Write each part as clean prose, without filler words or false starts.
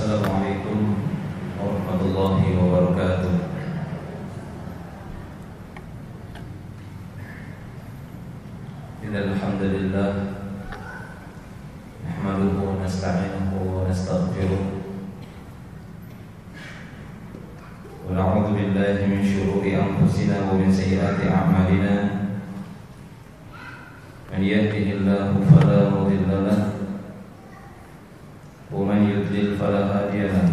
Assalamualaikum warahmatullahi wabarakatuh. Innal hamdalillah nahmaduhu wa nasta'inuhu wa nastaghfiruh wa na'udzu billahi min shururi anfusina wa min sayyiati a'malina. Man yahdihillahu fala mudilla lahu ومن يضلل فلا هادي له.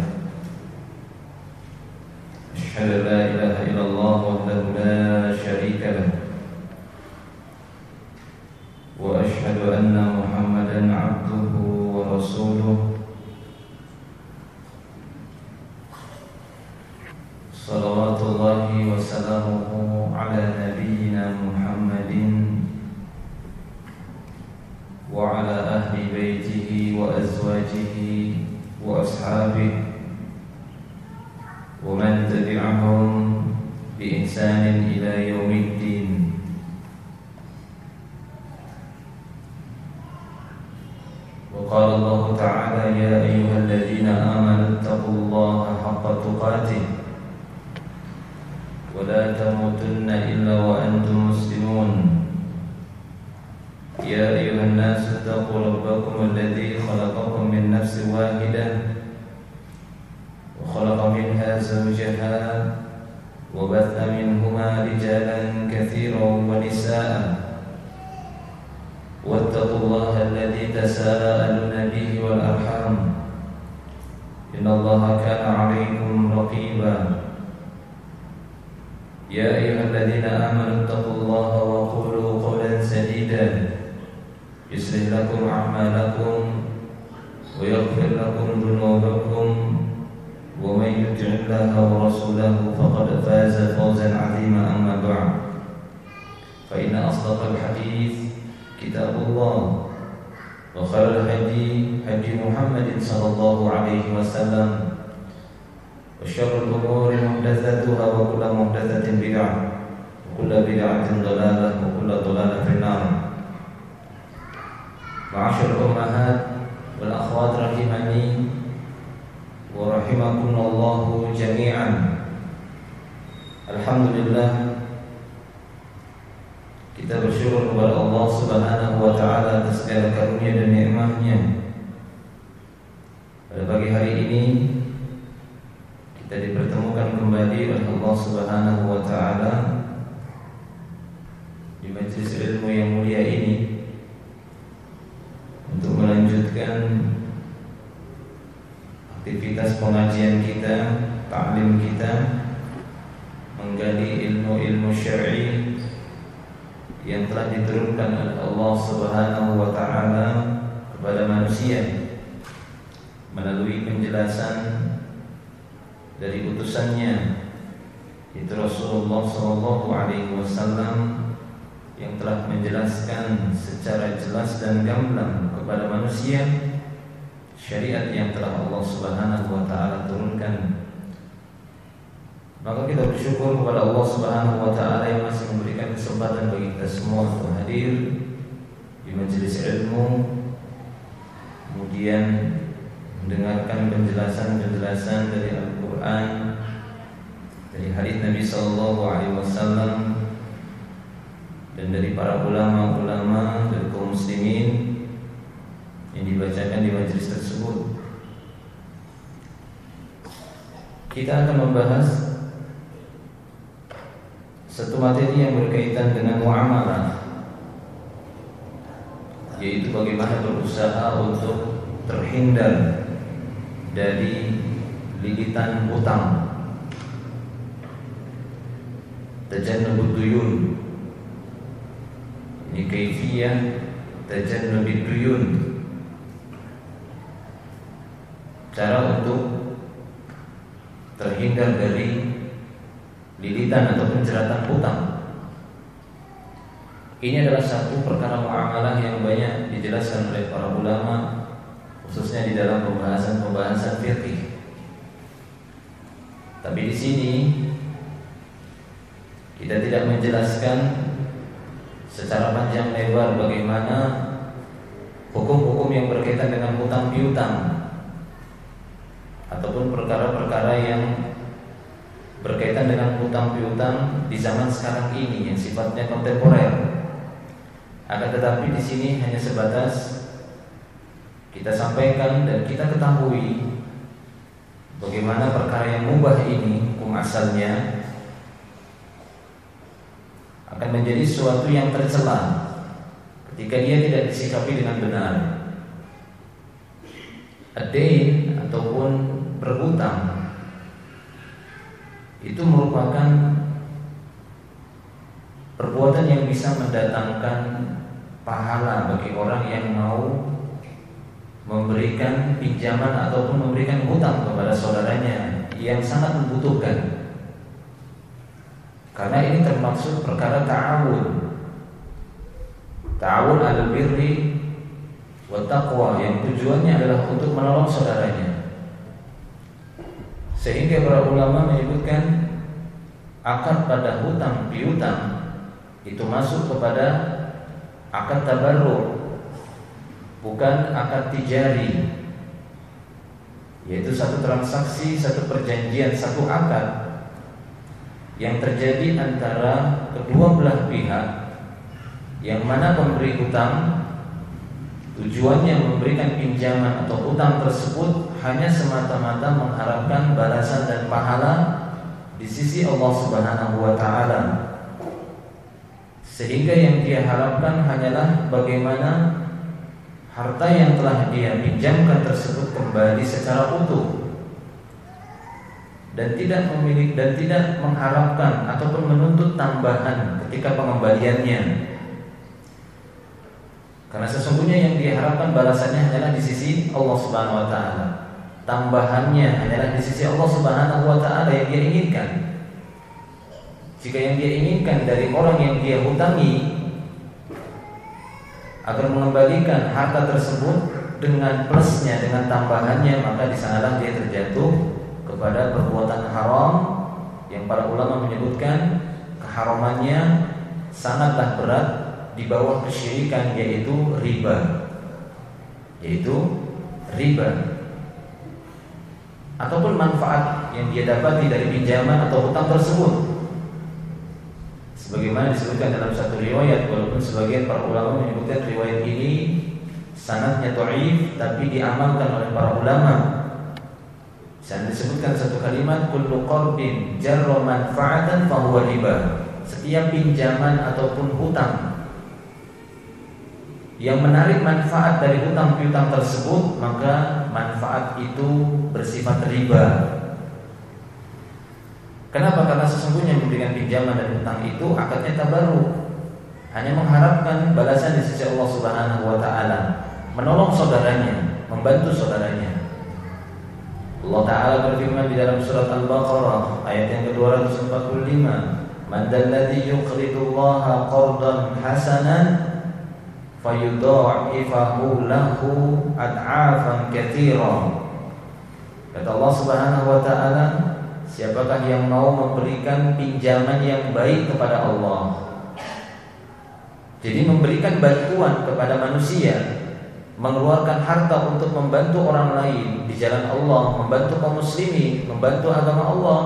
أشهد أن لا إله إلا الله وحده لا شريك له وأشهد أن محمدا عبده ورسوله صلوات الله وسلامه على نبينا محمد وعلى أهل بيته وأزواجه وأصحابه ومن تبعهم بإحسان إلى يوم الدين. وقال الله تعالى: يا أيها الذين آمنوا اتقوا الله حق تقاته ولا تموتن إلا وأنتم مسلمون. يا أيها الناس اتقوا ربكم الذي خلقكم من نفس واحدة وخلق منها زوجها وبث منهما رجالا كثيرا ونساء واتقوا الله الذي تساءلون به والأرحام إن الله كان عليكم رقيبا. يا أيها الذين آمنوا اتقوا الله وقولوا قولا سديدا يصلح لكم أعمالكم ويغفر لكم ذنوبكم ومن يطع الله ورسوله فقد فاز فوزا عظيما. أما بعد فإن أصدق الحديث كتاب الله وخير الهدي هدي محمد صلى الله عليه وسلم وشر الأمور محدثاتها وكل محدثة بدعة وكل بدعة ضلالة وكل ضلالة في النار. Ma'asyar ummahat wal akhwat rahimani wa rahimakumullahu jami'an. Alhamdulillah, kita bersyukur kepada Allah Subhanahu wa taala atas segala karunia dan nikmat-Nya. Pada pagi hari ini kita dipertemukan kembali oleh Allah Subhanahu wa taala di majelis ilmu yang mulia ini untuk melanjutkan aktivitas pengajian kita, ta'lim kita, menggali ilmu-ilmu syar'i yang telah diturunkan oleh Allah Subhanahu wa taala kepada manusia melalui penjelasan dari utusannya, yaitu Rasulullah sallallahu alaihi wasallam, yang telah menjelaskan secara jelas dan gamblang kepada manusia syariat yang telah Allah Subhanahu wa taala turunkan. Maka kita bersyukur kepada Allah Subhanahu wa taala yang masih memberikan kesempatan bagi kita semua untuk hadir di majelis ilmu, kemudian mendengarkan penjelasan-penjelasan dari Al-Qur'an, dari hadis Nabi sallallahu alaihi wasallam, dan dari para ulama-ulama dari kaum muslimin yang dibacakan di majelis tersebut. Kita akan membahas satu materi yang berkaitan dengan muamalah, yaitu bagaimana berusaha untuk terhindar dari lilitan utang, tajannubud duyun. Ini kaifiyah tajannubid duyun, cara untuk terhindar dari lilitan atau penjeratan hutang. Ini adalah satu perkara muamalah yang banyak dijelaskan oleh para ulama, khususnya di dalam pembahasan fikih. Tapi di sini kita tidak menjelaskan secara panjang lebar bagaimana hukum-hukum yang berkaitan dengan hutang piutang. ataupun perkara-perkara yang berkaitan dengan hutang piutang di zaman sekarang ini yang sifatnya kontemporer. Akan tetapi di sini hanya sebatas kita sampaikan dan kita ketahui bagaimana perkara yang mubah ini hukum asalnya akan menjadi sesuatu yang tercela ketika dia tidak disikapi dengan benar. Ad-dain ataupun berhutang itu merupakan perbuatan yang bisa mendatangkan pahala bagi orang yang mau memberikan pinjaman ataupun memberikan hutang kepada saudaranya yang sangat membutuhkan. Karena ini termaksud perkara ta'awun 'alal birri wa taqwa, yang tujuannya adalah untuk menolong saudaranya. Sehingga para ulama menyebutkan akad pada hutang piutang itu masuk kepada akad tabarrur, bukan akad tijari, yaitu satu transaksi, satu perjanjian, satu akad yang terjadi antara kedua belah pihak, yang mana pemberi hutang tujuannya memberikan pinjaman atau hutang tersebut hanya semata-mata mengharapkan balasan dan pahala di sisi Allah Subhanahu wa taala. Sehingga yang dia harapkan hanyalah bagaimana harta yang telah dia pinjamkan tersebut kembali secara utuh, dan tidak memiliki dan tidak mengharapkan ataupun menuntut tambahan ketika pengembaliannya. Karena sesungguhnya yang diharapkan balasannya hanyalah di sisi Allah Subhanahu wa taala. Tambahannya hanyalah di sisi Allah Subhanahu wa taala yang dia inginkan. Jika yang dia inginkan dari orang yang dia hutangi agar mengembalikan harta tersebut dengan plusnya, dengan tambahannya, maka di sanalah dia terjatuh kepada perbuatan haram yang para ulama menyebutkan keharamannya sangatlah berat di bawah kesyirikan, yaitu riba. Ataupun manfaat yang dia dapati dari pinjaman atau hutang tersebut, sebagaimana disebutkan dalam satu riwayat, walaupun sebagian para ulama menyebutkan riwayat ini sanadnya dhaif, tapi diamalkan oleh para ulama. Dan disebutkan satu kalimat, kullu qardin jarra manfa'atan fahuwa riba. Setiap pinjaman ataupun hutang yang menarik manfaat dari hutang piutang tersebut, maka manfaat itu bersifat riba. Kenapa? Karena sesungguhnya memberikan pinjaman dan hutang itu akadnya tabarruk, hanya mengharapkan balasan di sisi Allah Subhanahu wa taala, menolong saudaranya, membantu saudaranya. Allah Ta'ala berfirman di dalam surat Al-Baqarah ayat yang ke-245, man dalladzi yuqridullaha qardan hasanan fayudha'ifahu lahu ad'afan katsira. Kata Allah Subhanahu wa taala, siapakah yang mau memberikan pinjaman yang baik kepada Allah, jadi memberikan bantuan kepada manusia, mengeluarkan harta untuk membantu orang lain di jalan Allah, membantu kaum muslimin, membantu agama Allah,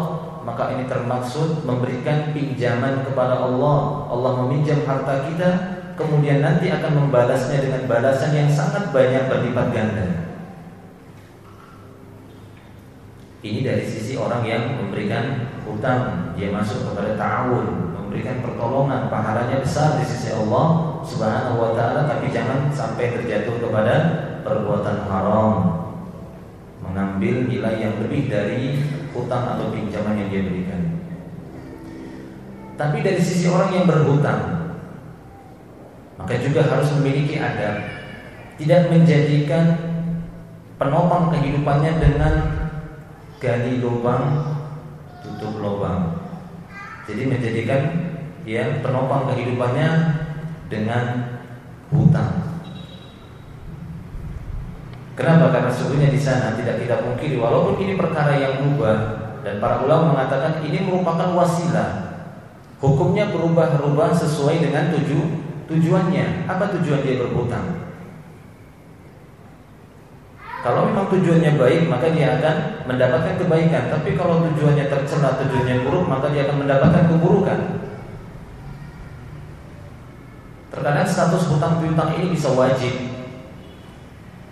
maka ini termaksud memberikan pinjaman kepada Allah. Allah meminjam harta kita, kemudian nanti akan membalasnya dengan balasan yang sangat banyak berlipat ganda. Ini dari sisi orang yang memberikan hutang, dia masuk kepada ta'awun, memberikan pertolongan, pahalanya besar di sisi Allah Subhanahu wa taala, tapi jangan sampai terjatuh kepada perbuatan haram, mengambil nilai yang lebih dari hutang atau pinjaman yang dia berikan. Tapi dari sisi orang yang berhutang, maka juga harus memiliki adab, tidak menjadikan penopang kehidupannya dengan gali lubang tutup lubang. Jadi menjadikan penopang kehidupannya dengan hutang. Kenapa? Karena sesungguhnya di sana tidak kita pungkiri, walaupun ini perkara yang mubah, dan para ulama mengatakan ini merupakan wasilah, hukumnya berubah-ubah sesuai dengan tujuannya. Apa tujuan dia berhutang? Kalau memang tujuannya baik, maka dia akan mendapatkan kebaikan. Tapi kalau tujuannya tercela, tujuannya buruk, maka dia akan mendapatkan keburukan. Terkadang status hutang piutang ini bisa wajib.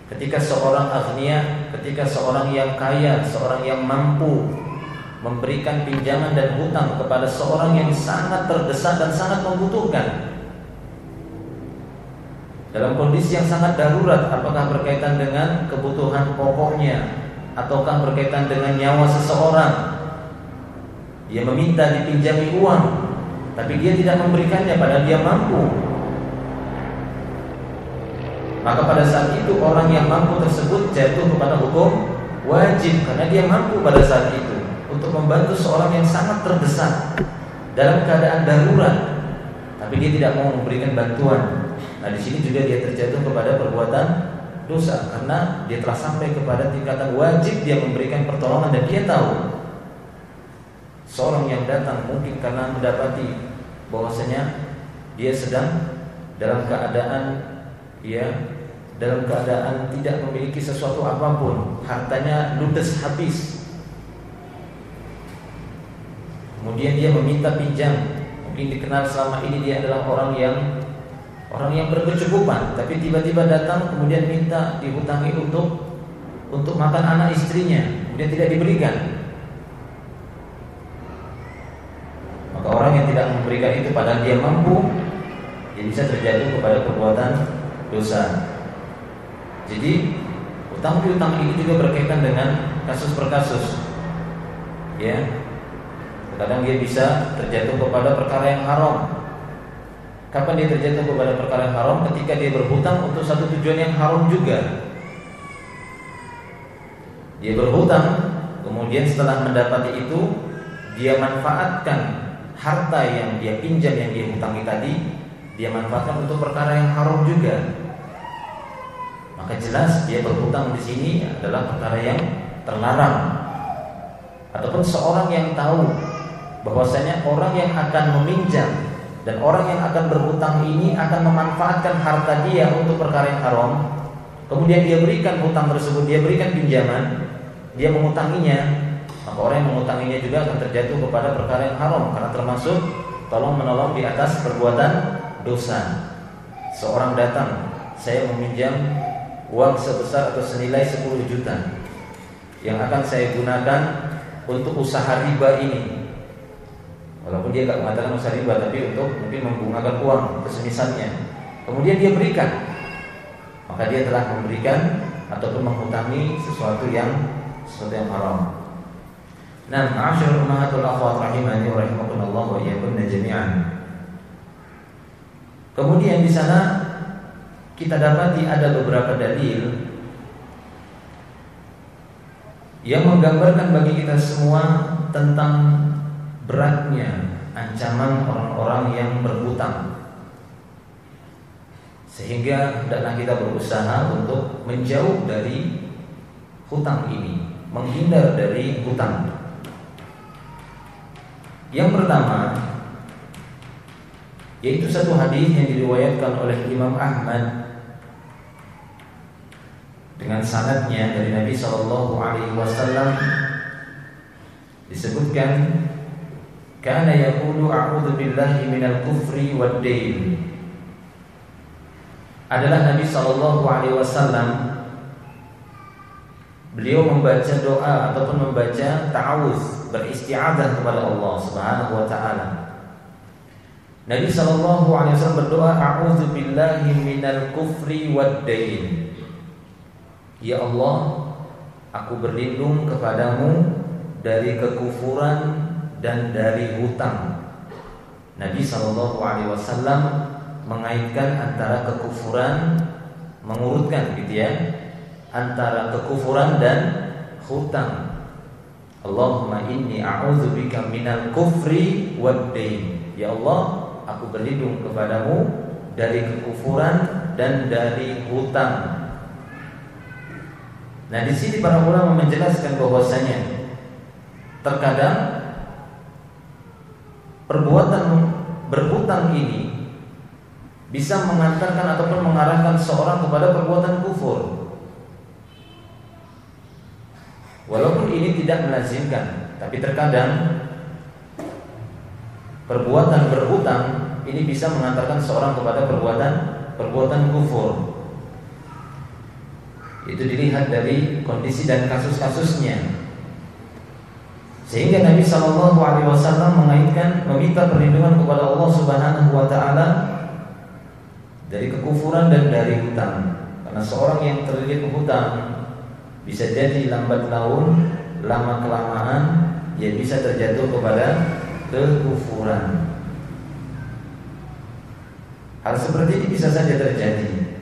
Ketika seorang aghnia, ketika seorang yang kaya, seorang yang mampu memberikan pinjaman dan hutang kepada seorang yang sangat terdesak dan sangat membutuhkan, dalam kondisi yang sangat darurat, apakah berkaitan dengan kebutuhan pokoknya ataukah berkaitan dengan nyawa seseorang, dia meminta dipinjami uang, tapi dia tidak memberikannya padahal dia mampu, maka pada saat itu orang yang mampu tersebut jatuh kepada hukum wajib, karena dia mampu pada saat itu untuk membantu seorang yang sangat terdesak dalam keadaan darurat, tapi dia tidak mau memberikan bantuan. Nah, di sini juga dia terjatuh kepada perbuatan dosa, karena dia telah sampai kepada tingkatan wajib dia memberikan pertolongan, dan dia tahu seorang yang datang mungkin karena mendapati bahwasanya dia sedang dalam keadaan tidak memiliki sesuatu apapun, hartanya ludes habis. Kemudian dia meminta pinjam, mungkin dikenal selama ini dia adalah orang yang berkecukupan, tapi tiba-tiba datang kemudian minta dihutangi untuk makan anak istrinya, kemudian tidak diberikan. Maka orang yang tidak memberikan itu padahal dia mampu, dia bisa terjatuh kepada perbuatan dosa. Jadi hutang piutang ini juga berkaitan dengan kasus per kasus. Ya, kadang dia bisa terjatuh kepada perkara yang haram. Kapan dia terjatuh kepada perkara yang haram? Ketika dia berhutang untuk satu tujuan yang haram juga. Dia berhutang, kemudian setelah mendapati itu, dia manfaatkan harta yang dia pinjam, yang dia hutangi tadi, dia manfaatkan untuk perkara yang haram juga. Maka jelas dia berhutang di sini adalah perkara yang terlarang. Ataupun seorang yang tahu bahwasanya orang yang akan meminjam dan orang yang akan berhutang ini akan memanfaatkan harta dia untuk perkara yang haram, kemudian dia berikan hutang tersebut, dia berikan pinjaman, dia mengutanginya, maka orang yang mengutanginya juga akan terjatuh kepada perkara yang haram, karena termasuk tolong menolong di atas perbuatan dosa. Seorang datang, saya meminjam uang sebesar atau senilai 10 juta yang akan saya gunakan untuk usaha riba ini. Walaupun dia tidak mengatakan usaha riba, tapi untuk mungkin membungakan uang kesemisalnya. Kemudian dia berikan, maka dia telah memberikan ataupun menghutangi sesuatu yang haram. Nah, ma'asyiral ummahatul akhwat rahimani wa rahimakumullah wa iyyakunna jami'an. Kemudian di sana kita dapati ada beberapa dalil yang menggambarkan bagi kita semua tentang beratnya ancaman orang-orang yang berhutang, sehingga hendaklah kita berusaha untuk menjauh dari hutang ini, menghindar dari hutang. Yang pertama, yaitu satu hadis yang diriwayatkan oleh Imam Ahmad dengan sanadnya dari Nabi SAW, disebutkan kana yaqulu a'udzu billahi minal kufri wad dain. Adalah Nabi SAW, beliau membaca doa ataupun membaca ta'awuz, beristi'adzah kepada Allah Subhanahu wa taala. Nabi SAW berdoa, a'udzu billahi minal kufri wad dain. Ya Allah, aku berlindung kepadamu dari kekufuran dan dari hutang. Nabi SAW mengaitkan antara kekufuran, mengurutkan gitu ya, antara kekufuran dan hutang. Allahumma inni a'udzubika minal kufri wad dain. Ya Allah, aku berlindung kepadamu dari kekufuran dan dari hutang. Nah, di sini para ulama menjelaskan bahwasanya terkadang perbuatan berhutang ini bisa mengantarkan ataupun mengarahkan seorang kepada perbuatan kufur. Walaupun ini tidak melazimkan, tapi terkadang perbuatan berhutang ini bisa mengantarkan seorang kepada perbuatan kufur. Itu dilihat dari kondisi dan kasus-kasusnya. Sehingga Nabi SAW mengaitkan meminta perlindungan kepada Allah Subhanahu wa taala dari kekufuran dan dari hutang. Karena seorang yang terlilit hutang bisa jadi lambat laun, lama kelamaan dia bisa terjatuh kepada kekufuran. Hal seperti ini bisa saja terjadi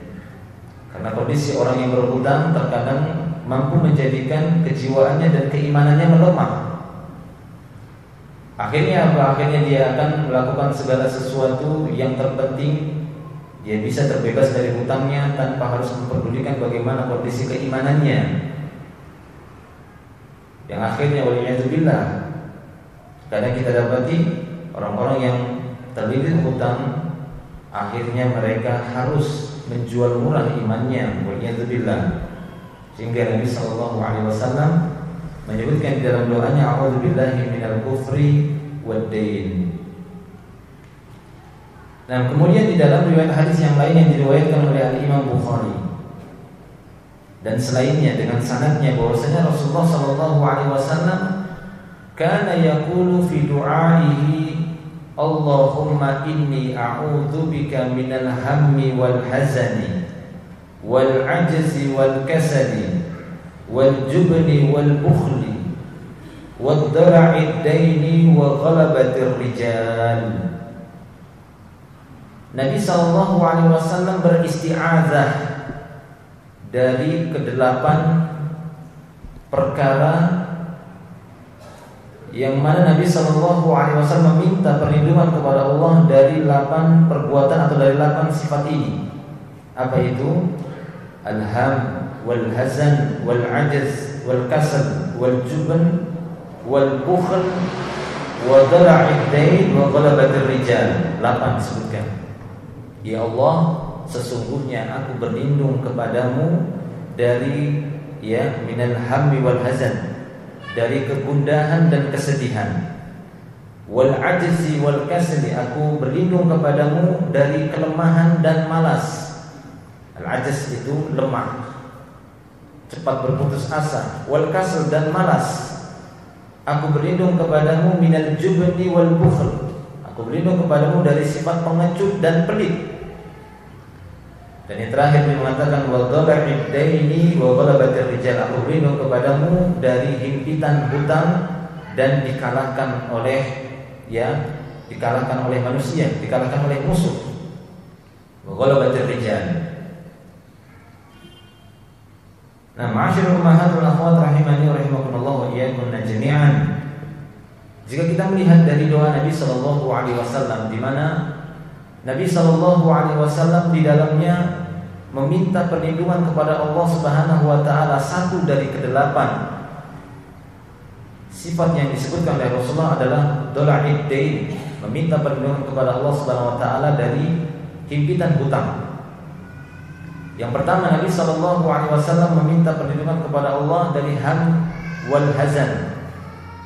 karena kondisi orang yang berhutang terkadang mampu menjadikan kejiwaannya dan keimanannya melemah. Akhirnya apa? Akhirnya dia akan melakukan segala sesuatu yang terpenting. Dia bisa terbebas dari hutangnya tanpa harus memperdulikan bagaimana kondisi keimanannya. Yang akhirnya waliyadzubillah, kadang kita dapati orang-orang yang terlilit hutang, akhirnya mereka harus menjual murah imannya, waliyadzubillah. Sehingga Nabi SAW menyebutkan di dalam doanya, a'udzubillahi minal kufri wad-dain. Nah, kemudian di dalam riwayat hadis yang lain yang diriwayatkan oleh Imam Bukhari dan selainnya dengan sanadnya bahwasanya Rasulullah SAW kana yaqulu fi du'aihi, Allahumma inni a'udzubika minal hammi wal hazani wal ajzi wal kasali wal jubni wal bukhli wad dara'id daini wa ghalabatir rijal. Nabi SAW beristi'adzah dari kedelapan perkara yang mana Nabi SAW meminta perlindungan kepada Allah dari 8 perbuatan atau dari 8 sifat ini. Apa itu? Al-ham, wal hazan, wal ajaz, wal kasal, wal jubn, wal bukhl, wa dara'id dain, wa ghalabatir rijal. 8 disebutkan. Ya Allah, sesungguhnya aku berlindung kepadamu dari minal hammi wal hazan, dari kegundahan dan kesedihan. Wal ajzi wal kasli, aku berlindung kepadamu dari kelemahan dan malas. Al ajz itu lemah, cepat berputus asa. Wal kasl dan malas, aku berlindung kepadamu minal jubni wal bukhl, aku berlindung kepadamu dari sifat pengecut dan pelit. Dan yang terakhir dia mengatakan wa dhala'id daini wa ghalabatir rijal, aku berlindung kepadamu dari himpitan hutang dan dikalahkan oleh manusia, dikalahkan oleh musuh. Wa ghalabatir rijal. Nah, ma'asyiral ummahatul akhwat rahimani wa rahimakumullah wa iyyakunna jami'an. Jika kita melihat dari doa Nabi sallallahu alaihi wasallam di mana Nabi SAW di dalamnya meminta perlindungan kepada Allah Subhanahu wa taala, satu dari kedelapan sifat yang disebutkan oleh Rasulullah adalah dola'id dain, meminta perlindungan kepada Allah Subhanahu wa taala dari himpitan hutang. Yang pertama, Nabi SAW meminta perlindungan kepada Allah dari ham wal hazan.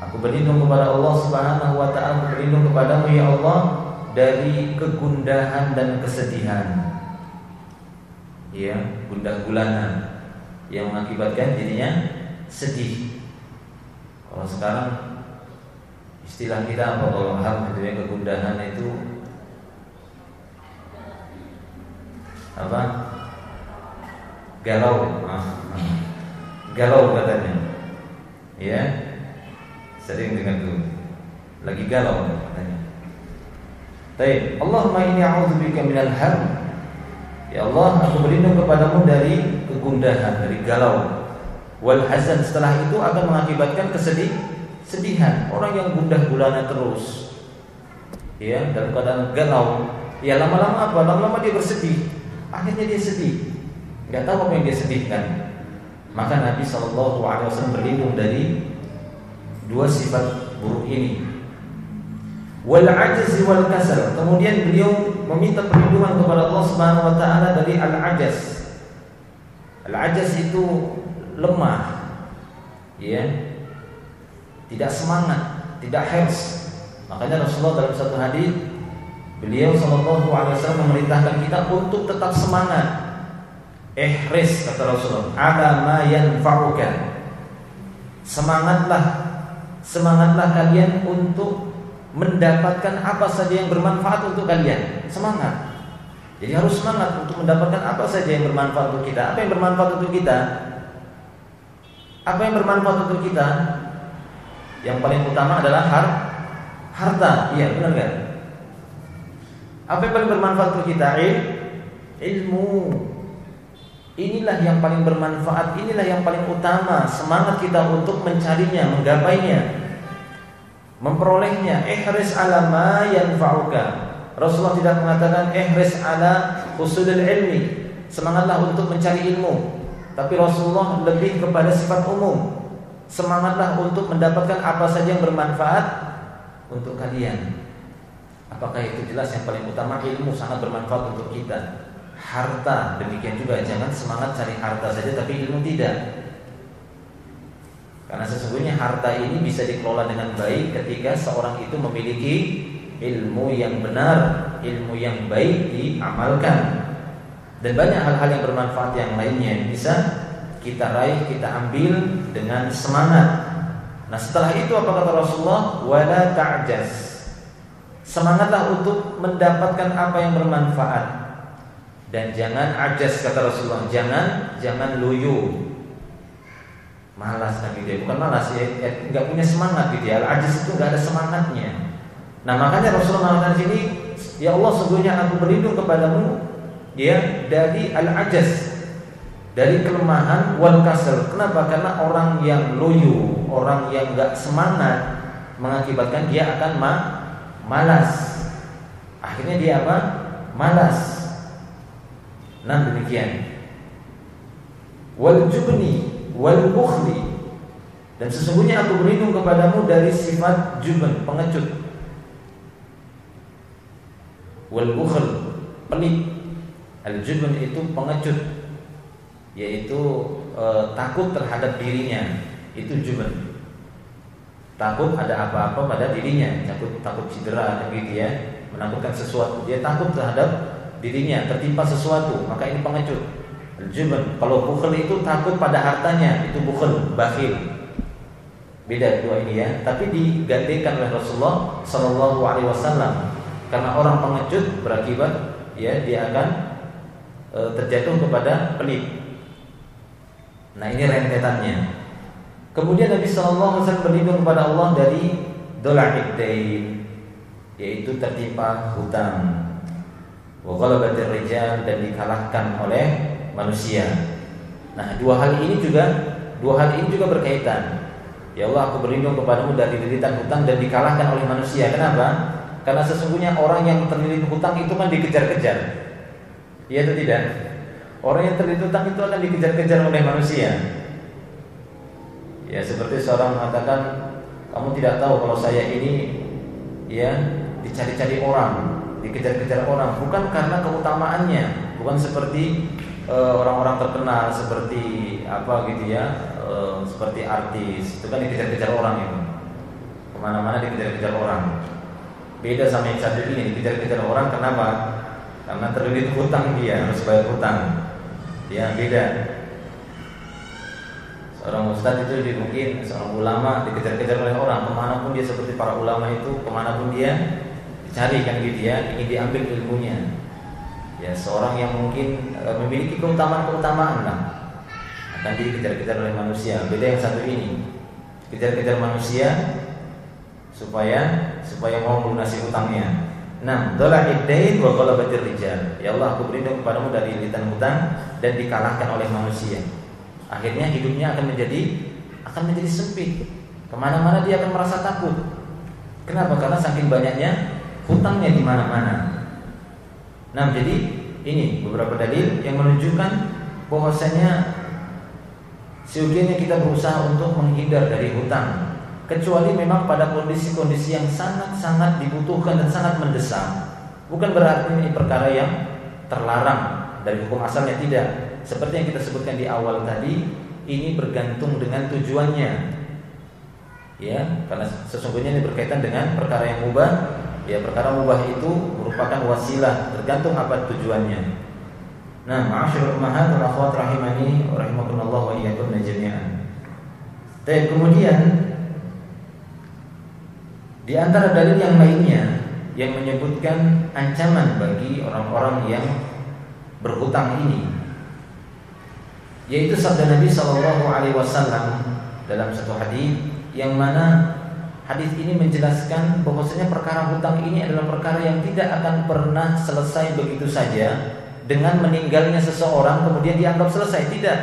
Aku berlindung kepada Allah Subhanahu wa taala, aku berlindung kepadamu ya Allah dari kegundahan dan kesedihan, gundah gulana yang mengakibatkan jadinya sedih. Kalau sekarang istilah kita apa kalau kegundahan itu apa? Galau, galau katanya, sering dengar tuh, lagi galau katanya. Baik, Allahumma inni a'udzubika minal ham. Ya Allah, aku berlindung kepadamu dari kegundahan, dari galau. Wal hazan, setelah itu akan mengakibatkan kesedihan. Orang yang gundah gulana terus, dalam keadaan galau, lama-lama apa? Lama-lama dia bersedih. Akhirnya dia sedih, nggak tahu apa yang dia sedihkan. Maka Nabi SAW berlindung dari 2 sifat buruk ini. Wal ajz wal kasal. Kemudian beliau meminta perlindungan kepada Allah Subhanahu wa taala dari al ajz. Al ajz itu lemah, ya, tidak semangat, tidak hirs. Makanya Rasulullah dalam satu hadis, beliau sallallahu alaihi wasallam memerintahkan kita untuk tetap semangat. Ihris, kata Rasulullah, ala ma yanfa'uka. Semangatlah kalian untuk mendapatkan apa saja yang bermanfaat untuk kalian. Semangat. Jadi harus semangat untuk mendapatkan apa saja yang bermanfaat untuk kita. Apa yang bermanfaat untuk kita? Apa yang bermanfaat untuk kita? Yang paling utama adalah harta. Iya, benar kan? Apa yang paling bermanfaat untuk kita? Ilmu. Inilah yang paling bermanfaat, inilah yang paling utama. Semangat kita untuk mencarinya, menggapainya, memperolehnya. Ihris ala ma yanfa'uka. Rasulullah tidak mengatakan ihris ala husulul ilmi, semangatlah untuk mencari ilmu. Tapi Rasulullah lebih kepada sifat umum. Semangatlah untuk mendapatkan apa saja yang bermanfaat untuk kalian. Apakah itu jelas? Yang paling utama ilmu sangat bermanfaat untuk kita. Harta demikian juga, jangan semangat cari harta saja tapi ilmu tidak. Karena sesungguhnya harta ini bisa dikelola dengan baik ketika seorang itu memiliki ilmu yang benar, ilmu yang baik diamalkan. Dan banyak hal-hal yang bermanfaat yang lainnya yang bisa kita raih, kita ambil dengan semangat. Nah, setelah itu apa kata Rasulullah? Wala ta'jaz. Semangatlah untuk mendapatkan apa yang bermanfaat. Dan jangan ajas, kata Rasulullah, jangan loyo, malas kan gitu ya. Bukan malas ya, nggak punya semangat gitu ya. Al-ajas itu nggak ada semangatnya. Nah, makanya Rasulullah mengatakan sini, ya Allah, sungguhnya aku berlindung kepadamu ya dari al-ajas, dari kelemahan wal kasal. Kenapa? Karena orang yang loyo, orang yang nggak semangat mengakibatkan dia akan malas. Akhirnya dia apa? Malas. Nah, demikian. Wal jubni wal bukhli. Dan sesungguhnya aku berlindung kepadamu dari sifat jubn, pengecut. Wal bukhl, pelit. Al jubn itu pengecut, yaitu takut terhadap dirinya. Itu jubn. Takut ada apa-apa pada dirinya, takut cedera gitu ya, menakutkan sesuatu. Dia takut terhadap dirinya, tertimpa sesuatu, maka ini pengecut. Al-jubn. Kalau bukhl itu takut pada hartanya, itu bukhl, bakhil. Beda dua ini ya. Tapi digantikan oleh Rasulullah sallallahu alaihi wasallam. Karena orang pengecut berakibat ya dia akan terjatuh kepada pelit. Nah, ini rentetannya. Kemudian Nabi sallallahu alaihi wasallam berlindung kepada Allah dari dola'id dain, yaitu tertimpa hutang. Wa ghalabatir rijal, dan dikalahkan oleh manusia. Nah, dua hal ini juga berkaitan. Ya Allah, aku berlindung kepadamu dari lilitan hutang dan dikalahkan oleh manusia. Kenapa? Karena sesungguhnya orang yang terlilit hutang itu kan dikejar-kejar. Iya atau tidak? Orang yang terlilit hutang itu akan dikejar-kejar oleh manusia. Ya, seperti seorang mengatakan, kamu tidak tahu kalau saya ini ya dicari-cari orang, dikejar-kejar orang, bukan karena keutamaannya, bukan seperti orang-orang terkenal seperti apa gitu ya, seperti artis, itu kan dikejar-kejar orang itu, kemana-mana dikejar-kejar orang. Beda sama yang satu ini, dikejar-kejar orang. Kenapa? Karena terlilit hutang, dia harus bayar hutang. Ya, beda. Seorang ustadz itu mungkin seorang ulama dikejar-kejar oleh orang, kemanapun dia, seperti para ulama itu, kemanapun dia cari kan gitu ya, ingin diambil ilmunya. Ya, seorang yang mungkin memiliki keutamaan lah akan dikejar-kejar oleh manusia. Beda yang satu ini, kejar-kejar manusia supaya mau melunasi hutangnya. Nah, dola'id dain wa ghalabatir rijal. Ya Allah, aku berlindung kepadamu dari lilitan hutang dan dikalahkan oleh manusia. Akhirnya hidupnya akan menjadi sempit. Kemana-mana dia akan merasa takut. Kenapa? Karena saking banyaknya hutangnya di mana-mana. Nah, jadi ini beberapa dalil yang menunjukkan bahwasanya seyogianya kita berusaha untuk menghindar dari hutang, kecuali memang pada kondisi-kondisi yang sangat-sangat dibutuhkan dan sangat mendesak. Bukan berarti ini perkara yang terlarang dari hukum asalnya, tidak. Seperti yang kita sebutkan di awal tadi, ini bergantung dengan tujuannya. Ya, karena sesungguhnya ini berkaitan dengan perkara yang mubah. Ya, perkara mubah itu merupakan wasilah, tergantung apa tujuannya. Nah, ma'asyiral ummahat wal akhwat rahimani wa rahimakumullah wa iyyakum jami'an. Dan kemudian di antara dalil yang lainnya yang menyebutkan ancaman bagi orang-orang yang berhutang ini, yaitu sabda Nabi SAW dalam satu hadis, yang mana hadis ini menjelaskan bahwasanya perkara hutang ini adalah perkara yang tidak akan pernah selesai begitu saja dengan meninggalnya seseorang kemudian dianggap selesai. Tidak,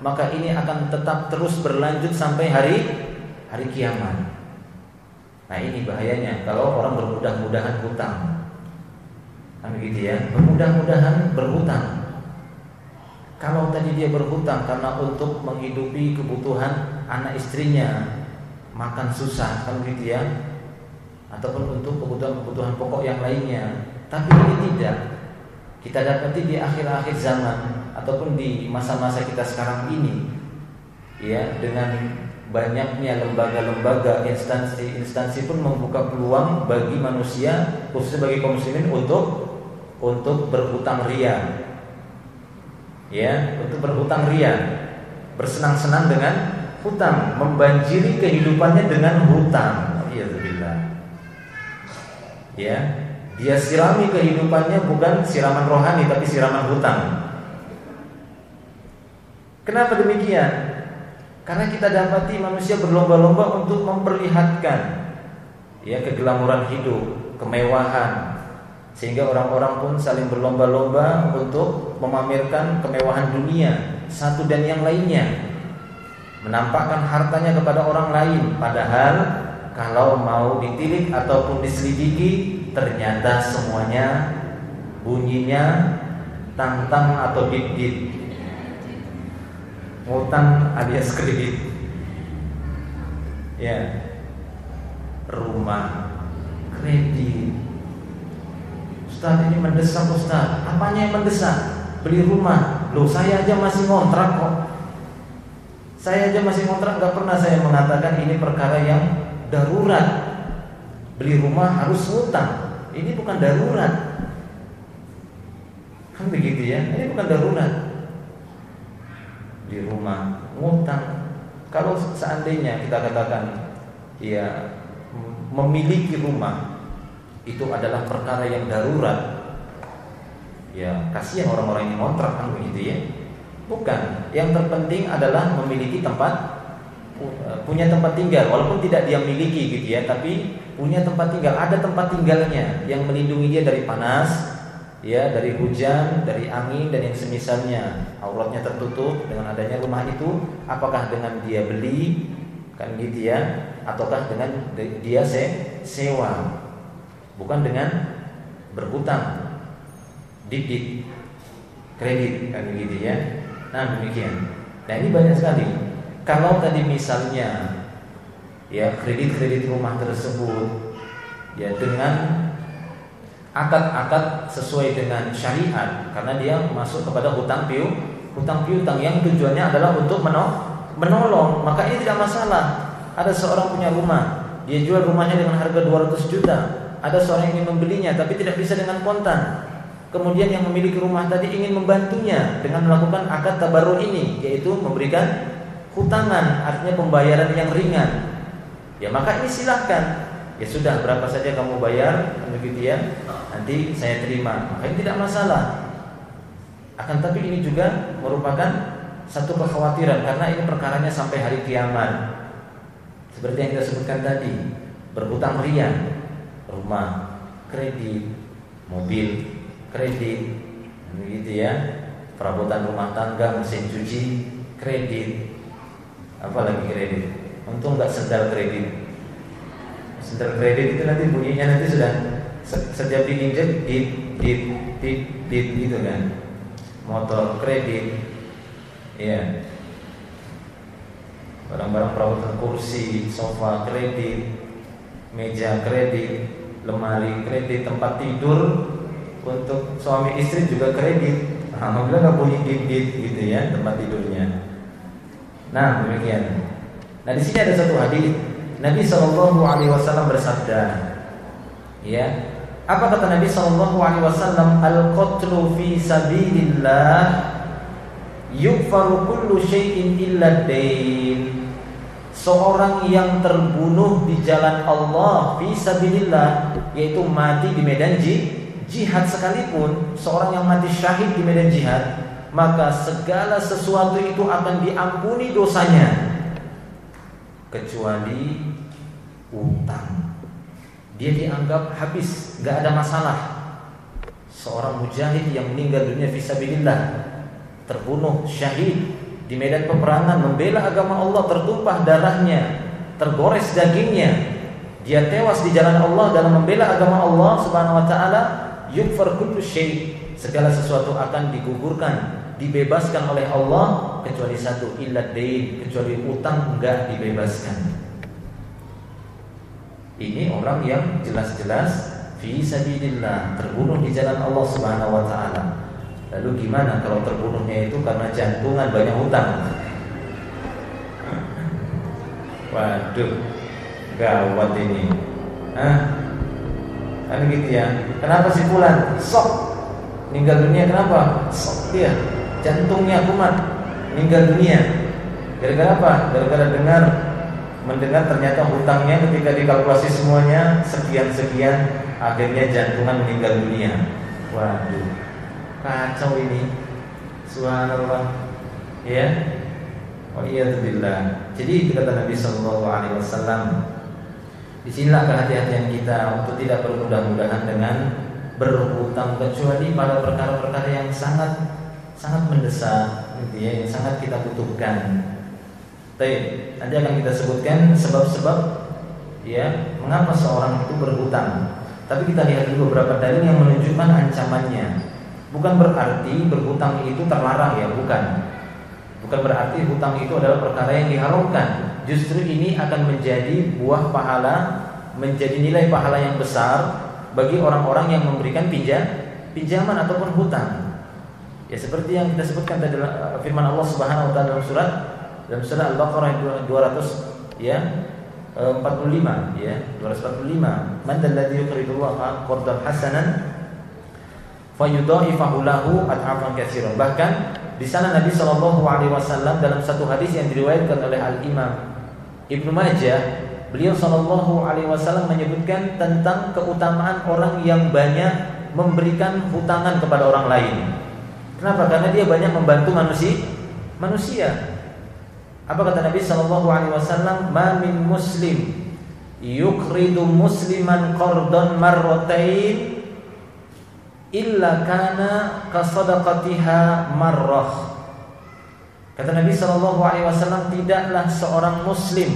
maka ini akan tetap terus berlanjut sampai hari kiamat. Nah, ini bahayanya kalau orang bermudah-mudahan hutang. Kan begitu ya, bermudah-mudahan berhutang. Kalau tadi dia berhutang karena untuk menghidupi kebutuhan anak istrinya, makan susah, kan begitu ya, ataupun untuk kebutuhan pokok yang lainnya. Tapi ini tidak. Kita dapati di akhir-akhir zaman ataupun di masa-masa kita sekarang ini, ya, dengan banyaknya lembaga-lembaga, instansi pun membuka peluang bagi manusia, khususnya bagi kaum muslimin untuk berhutang ria. Ya, untuk berhutang ria, bersenang-senang dengan hutang, membanjiri kehidupannya dengan hutang. Alhamdulillah. Ya, dia sirami kehidupannya bukan siraman rohani tapi siraman hutang. Kenapa demikian? Karena kita dapati manusia berlomba-lomba untuk memperlihatkan, ya, keglamuran hidup, kemewahan, sehingga orang-orang pun saling berlomba-lomba untuk memamerkan kemewahan dunia satu dan yang lainnya, menampakkan hartanya kepada orang lain. Padahal kalau mau ditilik ataupun diselidiki, ternyata semuanya bunyinya tang-tang atau dit-dit, ngutang alias kredit. Ya, rumah kredit. Ustaz, ini mendesak Ustaz. Apanya yang mendesak? Beli rumah. Loh, saya aja masih ngontrak kok. Saya aja masih ngontrak, gak pernah saya mengatakan ini perkara yang darurat. Beli rumah harus ngutang. Ini bukan darurat. Kan begitu ya, ini bukan darurat. Beli rumah, ngutang. Kalau seandainya kita katakan, ya, memiliki rumah itu adalah perkara yang darurat, ya, kasihan orang-orang yang ngontrak, kan begitu ya. Bukan, yang terpenting adalah memiliki tempat, punya tempat tinggal, walaupun tidak dia miliki gitu ya, tapi punya tempat tinggal, ada tempat tinggalnya yang melindungi dia dari panas, ya, dari hujan, dari angin dan yang semisalnya. Auratnya tertutup dengan adanya rumah itu, apakah dengan dia beli, kan gitu ya, ataukah dengan dia sewa, bukan dengan berhutang, didit, kredit, kan begitu ya. Nah, demikian. Nah, ini banyak sekali. Kalau tadi misalnya, ya, kredit rumah tersebut, ya, dengan akad-akad sesuai dengan syariat, karena dia masuk kepada hutang piutang yang tujuannya adalah untuk menolong, maka ini tidak masalah. Ada seorang punya rumah, dia jual rumahnya dengan harga 200 juta. Ada seorang yang ingin membelinya tapi tidak bisa dengan kontan. Kemudian yang memiliki rumah tadi ingin membantunya dengan melakukan akad tabarru ini, yaitu memberikan hutangan, artinya pembayaran yang ringan. Ya, maka ini silahkan. Ya sudah, berapa saja kamu bayar, begitu ya, nanti saya terima. Maka ini tidak masalah. Akan tapi ini juga merupakan satu kekhawatiran, karena ini perkaranya sampai hari kiamat. Seperti yang kita sebutkan tadi, berhutang ria, rumah kredit, mobil kredit, begitu ya, perabotan rumah tangga, mesin cuci kredit, apalagi kredit. Untung nggak sendal kredit. Sendal kredit itu nanti bunyinya nanti sudah setiap diinjek dit gitu kan. Motor kredit, ya, barang-barang perawatan kursi, sofa kredit, meja kredit, lemari kredit, tempat tidur untuk suami istri juga kredit. Alhamdulillah nggak bunyi dit gitu ya tempat tidurnya. Nah, demikian. Nah, di sini ada satu hadis Nabi sallallahu alaihi wasallam bersabda, ya. Apa kata Nabi sallallahu alaihi wasallam? Al-qatlu fi sabilillah yughfaru kullu syai'in illa ad-dain. Seorang yang terbunuh di jalan Allah fi sabilillah, yaitu mati di medan jihad sekalipun, seorang yang mati syahid di medan jihad, maka segala sesuatu itu akan diampuni dosanya kecuali utang. Dia dianggap habis, gak ada masalah. Seorang mujahid yang meninggal dunia fisabilillah, terbunuh syahid di medan peperangan, membela agama Allah, tertumpah darahnya, tergores dagingnya, dia tewas di jalan Allah dalam membela agama Allah subhanahu wa ta'ala, yukfar kullu syai', segala sesuatu akan digugurkan, dibebaskan oleh Allah kecuali satu, illa dain, kecuali utang enggak dibebaskan. Ini orang yang jelas-jelas fi sabilillah, terbunuh di jalan Allah Subhanahu wa taala. Lalu gimana kalau terbunuhnya itu karena jantungan banyak hutang? Waduh, gawat ini. Kan gitu ya. Kenapa si fulan sok meninggal dunia, kenapa? Sok dia, jantungnya kumat, meninggal dunia. Gara-gara apa? Gara-gara mendengar ternyata hutangnya ketika dikalkulasi semuanya sekian-sekian, akhirnya jantungan meninggal dunia. Waduh, kacau ini. Subhanallah. Ya. Wa'iyadzubillah. Jadi itu kata Nabi sallallahu alaihi wasallam. Disinilah kehati-hatian kita untuk tidak bermudah-mudahan dengan berhutang, kecuali pada perkara-perkara yang sangat mendesak, gitu ya, yang sangat kita butuhkan. Baik, nanti akan kita sebutkan sebab-sebab ya mengapa seorang itu berhutang. Tapi kita lihat dulu beberapa dalil yang menunjukkan ancamannya. Bukan berarti berhutang itu terlarang ya, bukan. Bukan berarti hutang itu adalah perkara yang diharamkan. Justru ini akan menjadi buah pahala, menjadi nilai pahala yang besar bagi orang-orang yang memberikan pinjaman ataupun hutang. Ya seperti yang kita sebutkan tadi firman Allah Subhanahu wa taala dalam surah Al-Baqarah 200 ya 45 ya 245, man dalladzi yuqridullaha qardan hasanan fayudha'ifahu lahu ad'afan katsiran. Bahkan di sana Nabi sallallahu alaihi wasallam dalam satu hadis yang diriwayatkan oleh Al-Imam Ibnu Majah, beliau sallallahu alaihi wasallam menyebutkan tentang keutamaan orang yang banyak memberikan hutangan kepada orang lain. Kenapa? Karena dia banyak membantu manusia. Apa kata Nabi sallallahu alaihi wasallam? Ma min muslim yuqridu musliman qardan marratain illa kana ka sadaqatiha marrah. Kata Nabi sallallahu alaihi wasallam, tidaklah seorang muslim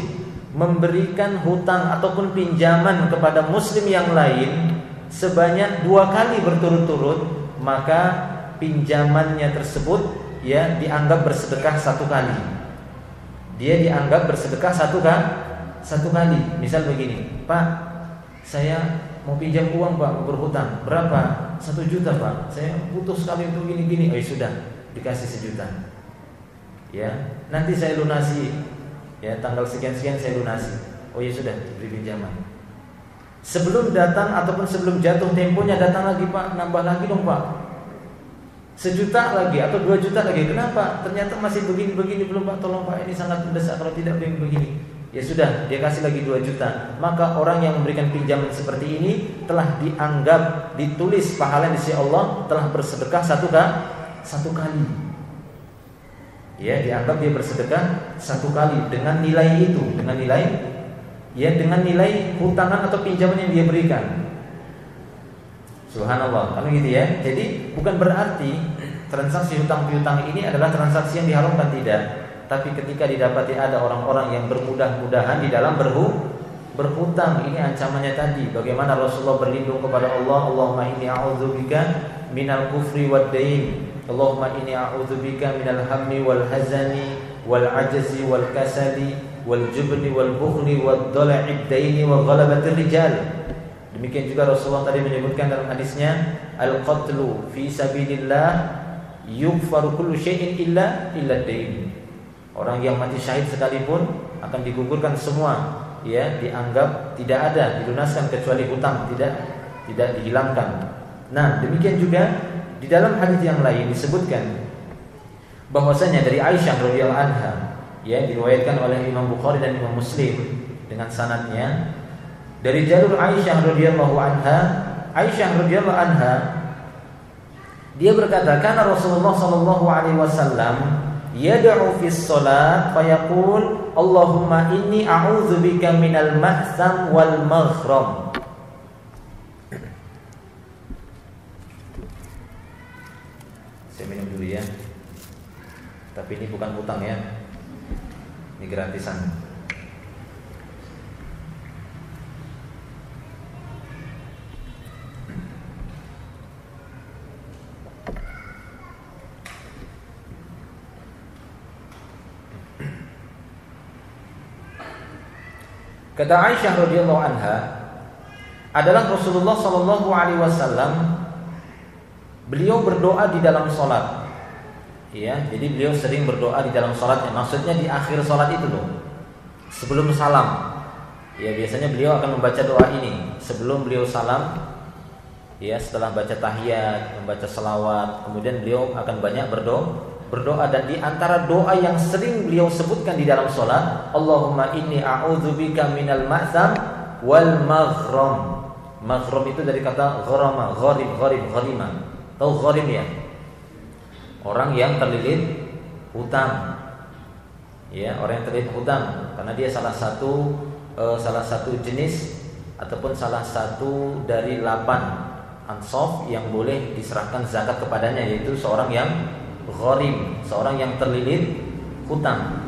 memberikan hutang ataupun pinjaman kepada muslim yang lain sebanyak 2 kali berturut-turut, maka pinjamannya tersebut ya dianggap bersedekah 1 kali. Dia dianggap bersedekah satu kali. Misal begini, Pak, saya mau pinjam uang Pak, berhutang. Berapa? 1 juta Pak. Saya butuh sekali untuk gini-gini. Oh ya sudah, dikasih 1 juta. Ya, nanti saya lunasi. Ya, tanggal sekian-sekian saya lunasi. Oh ya sudah, diberi pinjaman. Sebelum datang ataupun sebelum jatuh temponya datang lagi Pak, nambah lagi dong Pak. 1 juta lagi atau 2 juta lagi. Kenapa? Ternyata masih begini belum Pak. Tolong Pak, ini sangat mendesak, kalau tidak begini. Ya sudah, dia kasih lagi 2 juta. Maka orang yang memberikan pinjaman seperti ini telah dianggap, ditulis pahala di sisi Allah, telah bersedekah 1 kali. Ya, dianggap dia bersedekah 1 kali dengan nilai itu, dengan nilai hutangan atau pinjaman yang dia berikan. Subhanallah, kalau gitu ya. Jadi bukan berarti transaksi hutang piutang ini adalah transaksi yang diharamkan, tidak. Tapi ketika didapati ada orang-orang yang bermudah-mudahan di dalam berhutang, ini ancamannya tadi. Bagaimana Rasulullah berlindung kepada Allah, Allahumma inni a'udzubika minal kufri wad dain, Allahumma inni a'udzubika minal hammi wal hazani wal ajzi wal kasali wal jubni wal bukhli wad dhala'id daini wa ghalabatir rijal. Demikian juga Rasulullah tadi menyebutkan dalam hadisnya, al-qatlu fi sabilillah yughfaru kullu syai'in illa dain. Orang yang mati syahid sekalipun akan digugurkan semua, ya, dianggap tidak ada, dilunaskan kecuali hutang, tidak dihilangkan. Nah, demikian juga di dalam hadis yang lain disebutkan bahwasanya dari Aisyah radhiyallahu anha, ya, diriwayatkan oleh Imam Bukhari dan Imam Muslim dengan sanadnya dari jalur Aisyah radhiyallahu anha. Aisyah radhiyallahu anha dia berkata, karena Rasulullah sallallahu alaihi wasallam yad'u fi shalat fayaqul Allahumma inni a'udzubika minal ma'sam wal maghram. Saya minum dulu ya. Tapi ini bukan hutang ya. Ini gratisan. Kata Aisyah radhiyallahu anha, adalah Rasulullah sallallahu alaihi wasallam beliau berdoa di dalam salat. Ya, jadi beliau sering berdoa di dalam salatnya. Maksudnya di akhir salat itu loh. Sebelum salam. Ya, biasanya beliau akan membaca doa ini sebelum beliau salam. Ya, setelah baca tahiyat, membaca selawat, kemudian beliau akan banyak berdoa, dan di antara doa yang sering beliau sebutkan di dalam salat, Allahumma inni a'udzubika minal ma'sam wal maghram. Maghram itu dari kata gharama, gharima. Tahu gharim ya? Orang yang terlilit hutang. Ya, orang yang terlilit hutang karena dia salah satu jenis ataupun salah satu dari 8 ansaf yang boleh diserahkan zakat kepadanya, yaitu seorang yang gharim, seorang yang terlilit hutang.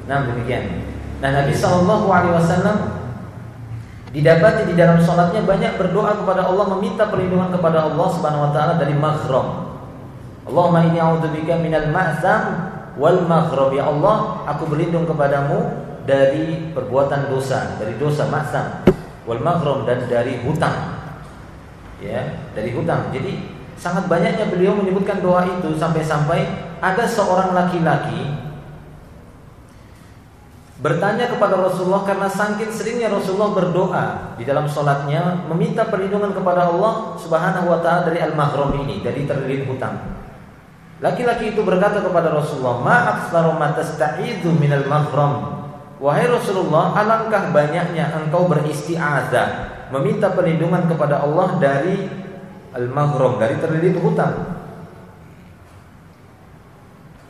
Nah, demikian. Nah, Nabi SAW didapati di dalam sholatnya banyak berdoa kepada Allah, meminta perlindungan kepada Allah Subhanahu Wa Taala dari maghram. Allahumma inni a'udzubika minal ma'sam wal maghram. Ya Allah, aku berlindung kepadamu dari perbuatan dosa, dari dosa ma'sam, wal maghram, dan dari hutang. Ya, dari hutang. Jadi sangat banyaknya beliau menyebutkan doa itu sampai-sampai ada seorang laki-laki bertanya kepada Rasulullah karena saking seringnya Rasulullah berdoa di dalam sholatnya meminta perlindungan kepada Allah Subhanahu Wa Taala dari al-maghram ini, dari terlilit hutang. Laki-laki itu berkata kepada Rasulullah, ma aktsaru ma tasta'idzu minal maghram. Wahai Rasulullah, alangkah banyaknya engkau beristi'adzah, meminta perlindungan kepada Allah dari al-maghram, dari terlilit hutang.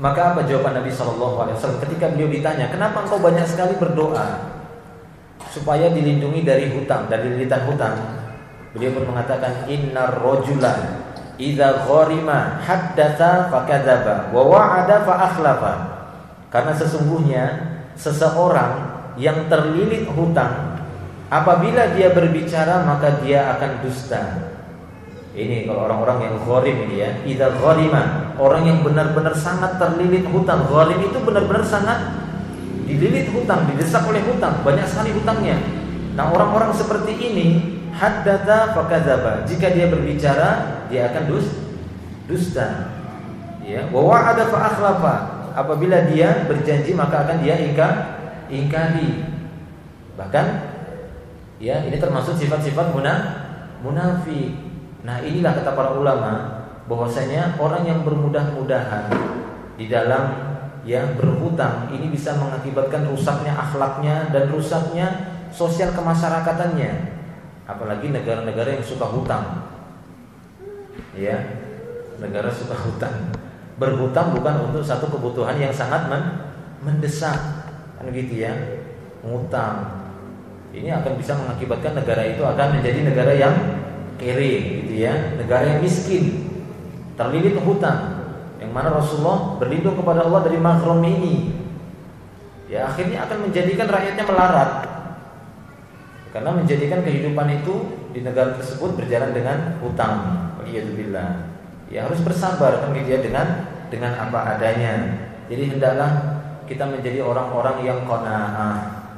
Maka apa jawaban Nabi SAW ketika beliau ditanya, kenapa engkau banyak sekali berdoa supaya dilindungi dari hutang, dari lilitan hutang? Beliau pun mengatakan, innar rajula idza gharima haddatsa fakadzaba wa wa'ada fa akhlafa. Karena sesungguhnya seseorang yang terlilit hutang, apabila dia berbicara maka dia akan dusta. Ini kalau orang-orang yang gharim ini ya, idza gharima, orang yang benar-benar sangat terlilit hutang. Gharim itu benar-benar sangat dililit hutang, didesak oleh hutang, banyak sekali hutangnya. Nah, orang-orang seperti ini haddatsa fakadzaba, jika dia berbicara dia akan dusta. Ya, wa wa'ada fa akhlafa, apabila dia berjanji maka akan dia ingkari. Bahkan ya, ini termasuk sifat-sifat munafik. Nah, inilah kata para ulama bahwasanya orang yang bermudah-mudahan di dalam yang berhutang ini bisa mengakibatkan rusaknya akhlaknya dan rusaknya sosial kemasyarakatannya. Apalagi negara-negara yang suka hutang. Ya, negara suka hutang. Berhutang bukan untuk satu kebutuhan yang sangat mendesak, kan gitu ya. Ngutang. Ini akan bisa mengakibatkan negara itu akan menjadi negara yang kere, gitu ya, negara yang miskin, terlilit hutang, yang mana Rasulullah berlindung kepada Allah dari maghram ini. Ya, akhirnya akan menjadikan rakyatnya melarat, karena menjadikan kehidupan itu di negara tersebut berjalan dengan hutang. Waliyadzubillah. Ya, harus bersabar kan gitu ya, dengan apa adanya. Jadi hendaklah kita menjadi orang-orang yang qanaah,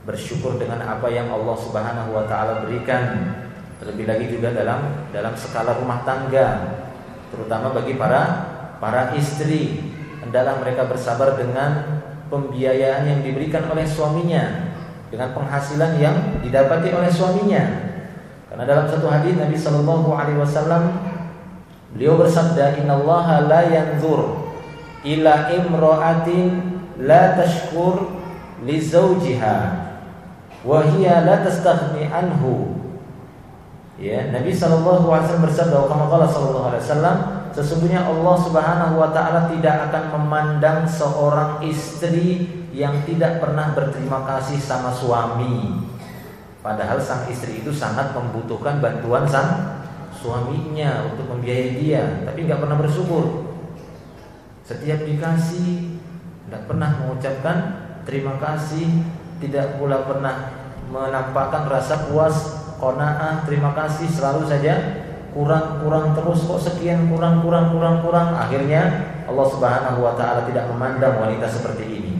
bersyukur dengan apa yang Allah Subhanahu Wa Taala berikan. Terlebih lagi juga dalam skala rumah tangga, terutama bagi para istri, hendaklah mereka bersabar dengan pembiayaan yang diberikan oleh suaminya, dengan penghasilan yang didapati oleh suaminya. Karena dalam satu hadis Nabi sallallahu alaihi wasallam beliau bersabda, "Innallaha la yanzur ila imra'atin la tashkur li zawjiha wa hiya la tastaghni anhu." Ya, Nabi sallallahu alaihi wasallam bersabda, kama qala sallallahu alaihi wasallam, sesungguhnya Allah Subhanahu wa taala tidak akan memandang seorang istri yang tidak pernah berterima kasih sama suami. Padahal sang istri itu sangat membutuhkan bantuan sang suaminya untuk membiayai dia, tapi nggak pernah bersyukur. Setiap dikasih tidak pernah mengucapkan terima kasih, tidak pula pernah menampakkan rasa puas, qanaah, terima kasih, selalu saja kurang terus, kok sekian kurang. Akhirnya Allah Subhanahu wa taala tidak memandang wanita seperti ini.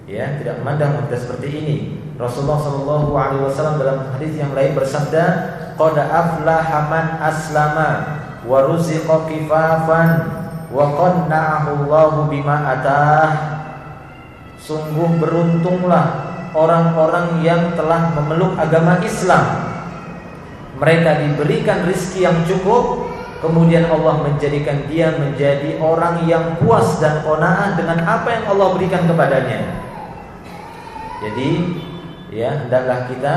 Ya, tidak memandang wanita seperti ini. Rasulullah sallallahu alaihi wasallam dalam hadis yang lain bersabda, "Qad aflaha man aslama wa ruziqa kifafan wa qanna'ahu Allahu bima atah." Sungguh beruntunglah orang-orang yang telah memeluk agama Islam. Mereka diberikan rizki yang cukup, kemudian Allah menjadikan dia menjadi orang yang puas dan qanaah dengan apa yang Allah berikan kepadanya. Jadi, ya, hendaklah kita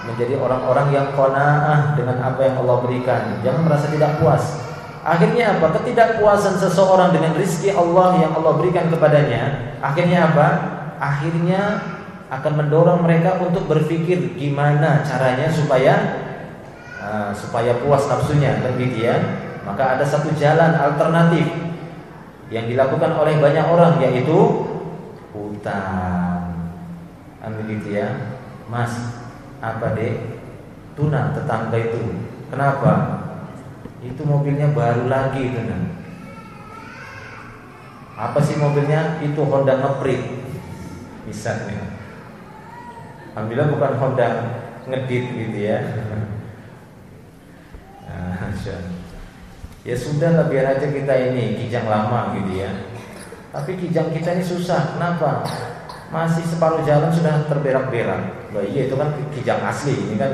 menjadi orang-orang yang qanaah dengan apa yang Allah berikan. Jangan merasa tidak puas. Akhirnya apa? Ketidakpuasan seseorang dengan rizki Allah yang Allah berikan kepadanya, akhirnya apa? Akhirnya akan mendorong mereka untuk berpikir gimana caranya supaya puas nafsunya, kan gitu ya. Maka ada satu jalan alternatif yang dilakukan oleh banyak orang, yaitu hutang. Begitu ya, Mas, apa dek? Tuna tetangga itu. Kenapa? Itu mobilnya baru lagi itu, nah. Apa sih mobilnya? Itu Honda Ngeprit, misalnya. Alhamdulillah bukan Honda ngedit gitu ya. Ya sudah lah, biar aja kita ini kijang lama gitu ya. Tapi kijang kita ini susah. Kenapa? Masih separuh jalan sudah terberak-berak. Loh iya, itu kan kijang asli. Ini kan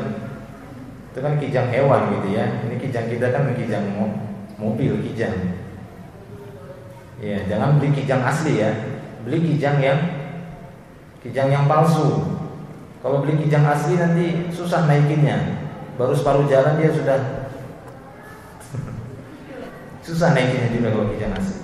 itu kan kijang hewan gitu ya. Ini kijang kita kan kijang mobil, kijang. Ya, jangan beli kijang asli ya. Beli kijang yang palsu. Kalau beli kijang asli nanti susah naikinnya. Baru separuh jalan dia sudah susah naikinnya juga kalau kijang asli.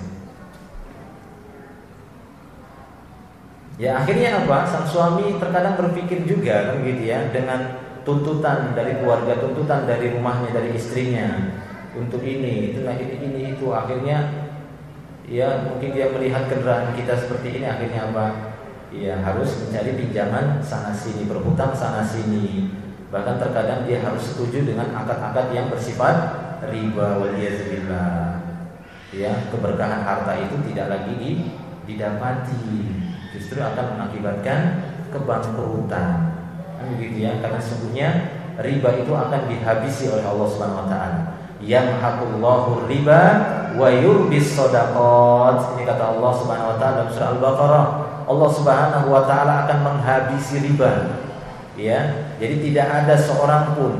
Ya akhirnya apa? Sang suami terkadang berpikir juga kan gitu ya, dengan tuntutan dari keluarga, tuntutan dari rumahnya, dari istrinya untuk ini, itulah ini itu. Akhirnya ya mungkin dia melihat kendaraan kita seperti ini, akhirnya apa? Ya harus mencari pinjaman sana sini, berhutang sana sini. Bahkan terkadang dia harus setuju dengan akad-akad yang bersifat riba, waliyadzubillah. Ya, keberkahan harta itu tidak lagi didapati, justru akan mengakibatkan kebangkrutan. Begitu ya, karena sesungguhnya riba itu akan dihabisi oleh Allah Subhanahu wa taala. Yamhaqullahu riba wa yurbis shadaqat. Ini kata Allah Subhanahu wa taala dalam surah Al-Baqarah. Allah Subhanahu wa taala akan menghabisi riba. Ya, jadi tidak ada seorang pun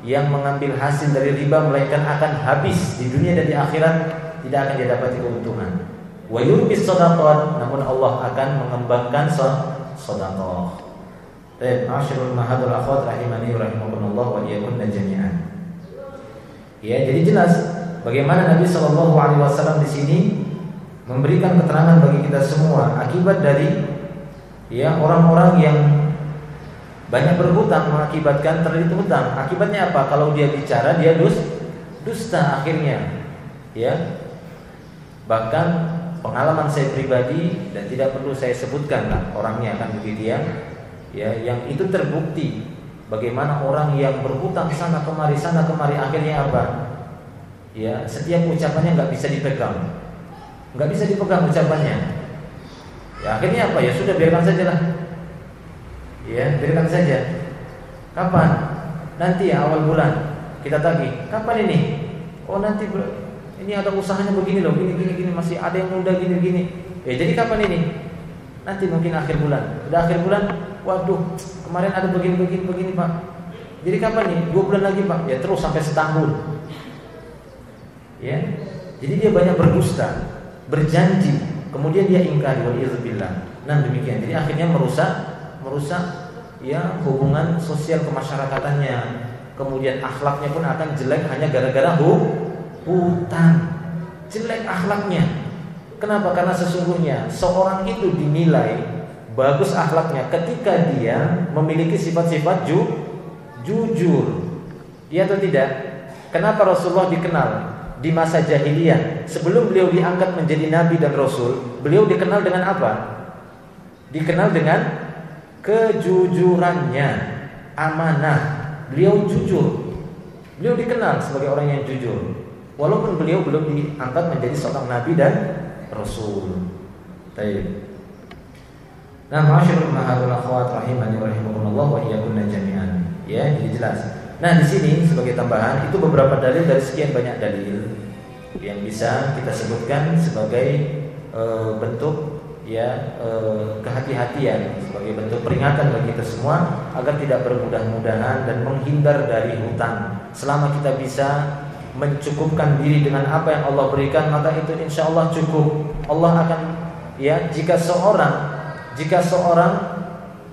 yang mengambil hasil dari riba melainkan akan habis di dunia dan di akhirat, tidak akan didapati keuntungan. Wa yurbis shadaqat, namun Allah akan mengembangkan sedekah. Baik, ma'asyiral mahadul akhwat rahimani rahimakumullah wa iyyakunna jami'an. Ya, jadi jelas bagaimana Nabi sallallahu alaihi wasallam di sini memberikan keterangan bagi kita semua akibat dari ya orang-orang yang banyak berhutang mengakibatkan terlilit hutang. Akibatnya apa? Kalau dia bicara dia dusta akhirnya. Ya. Bahkan pengalaman saya pribadi dan tidak perlu saya sebutkan lah orangnya kan begitu ya. Ya, yang itu terbukti bagaimana orang yang berhutang sana kemari akhirnya apa? Ya, setiap ucapannya nggak bisa dipegang. Nggak bisa dipegang ucapannya. Ya akhirnya apa? Ya sudah biarkan saja lah. Ya biarkan saja. Kapan? Nanti ya awal bulan kita tagih. Kapan ini? Oh nanti ini ada usahanya begini loh, gini masih ada yang muda gini. Ya jadi kapan ini? nanti mungkin akhir bulan. Udah akhir bulan, waduh, kemarin ada begini Pak. Jadi kapan nih? 2 bulan lagi Pak. Ya terus sampai setahun. Ya. Jadi dia banyak berdusta, berjanji, kemudian dia ingkari, waliyadzubillah. Nah demikian. Jadi akhirnya merusak ya hubungan sosial kemasyarakatannya. Kemudian akhlaknya pun akan jelek hanya gara-gara hutang. Jelek akhlaknya. Kenapa? Karena sesungguhnya seorang itu dinilai bagus akhlaknya ketika dia memiliki sifat-sifat jujur. Iya atau tidak? Kenapa Rasulullah dikenal di masa jahiliyah? Sebelum beliau diangkat menjadi nabi dan rasul, beliau dikenal dengan apa? Dikenal dengan kejujurannya, amanah. Beliau jujur. Beliau dikenal sebagai orang yang jujur. Walaupun beliau belum diangkat menjadi seorang nabi dan rasul. Baik. Nah, ma'asyiral ummahatul akhwat rahimani wa rahimakumullah wa iyyakunna jami'an. Ya, jadi jelas. Nah, di sini sebagai tambahan itu beberapa dalil dari sekian banyak dalil yang bisa kita sebutkan sebagai bentuk ya kehati-hatian, sebagai bentuk peringatan bagi kita semua agar tidak bermudah-mudahan dan menghindar dari hutang. Selama kita bisa mencukupkan diri dengan apa yang Allah berikan, maka itu insya Allah cukup. Allah akan ya jika seorang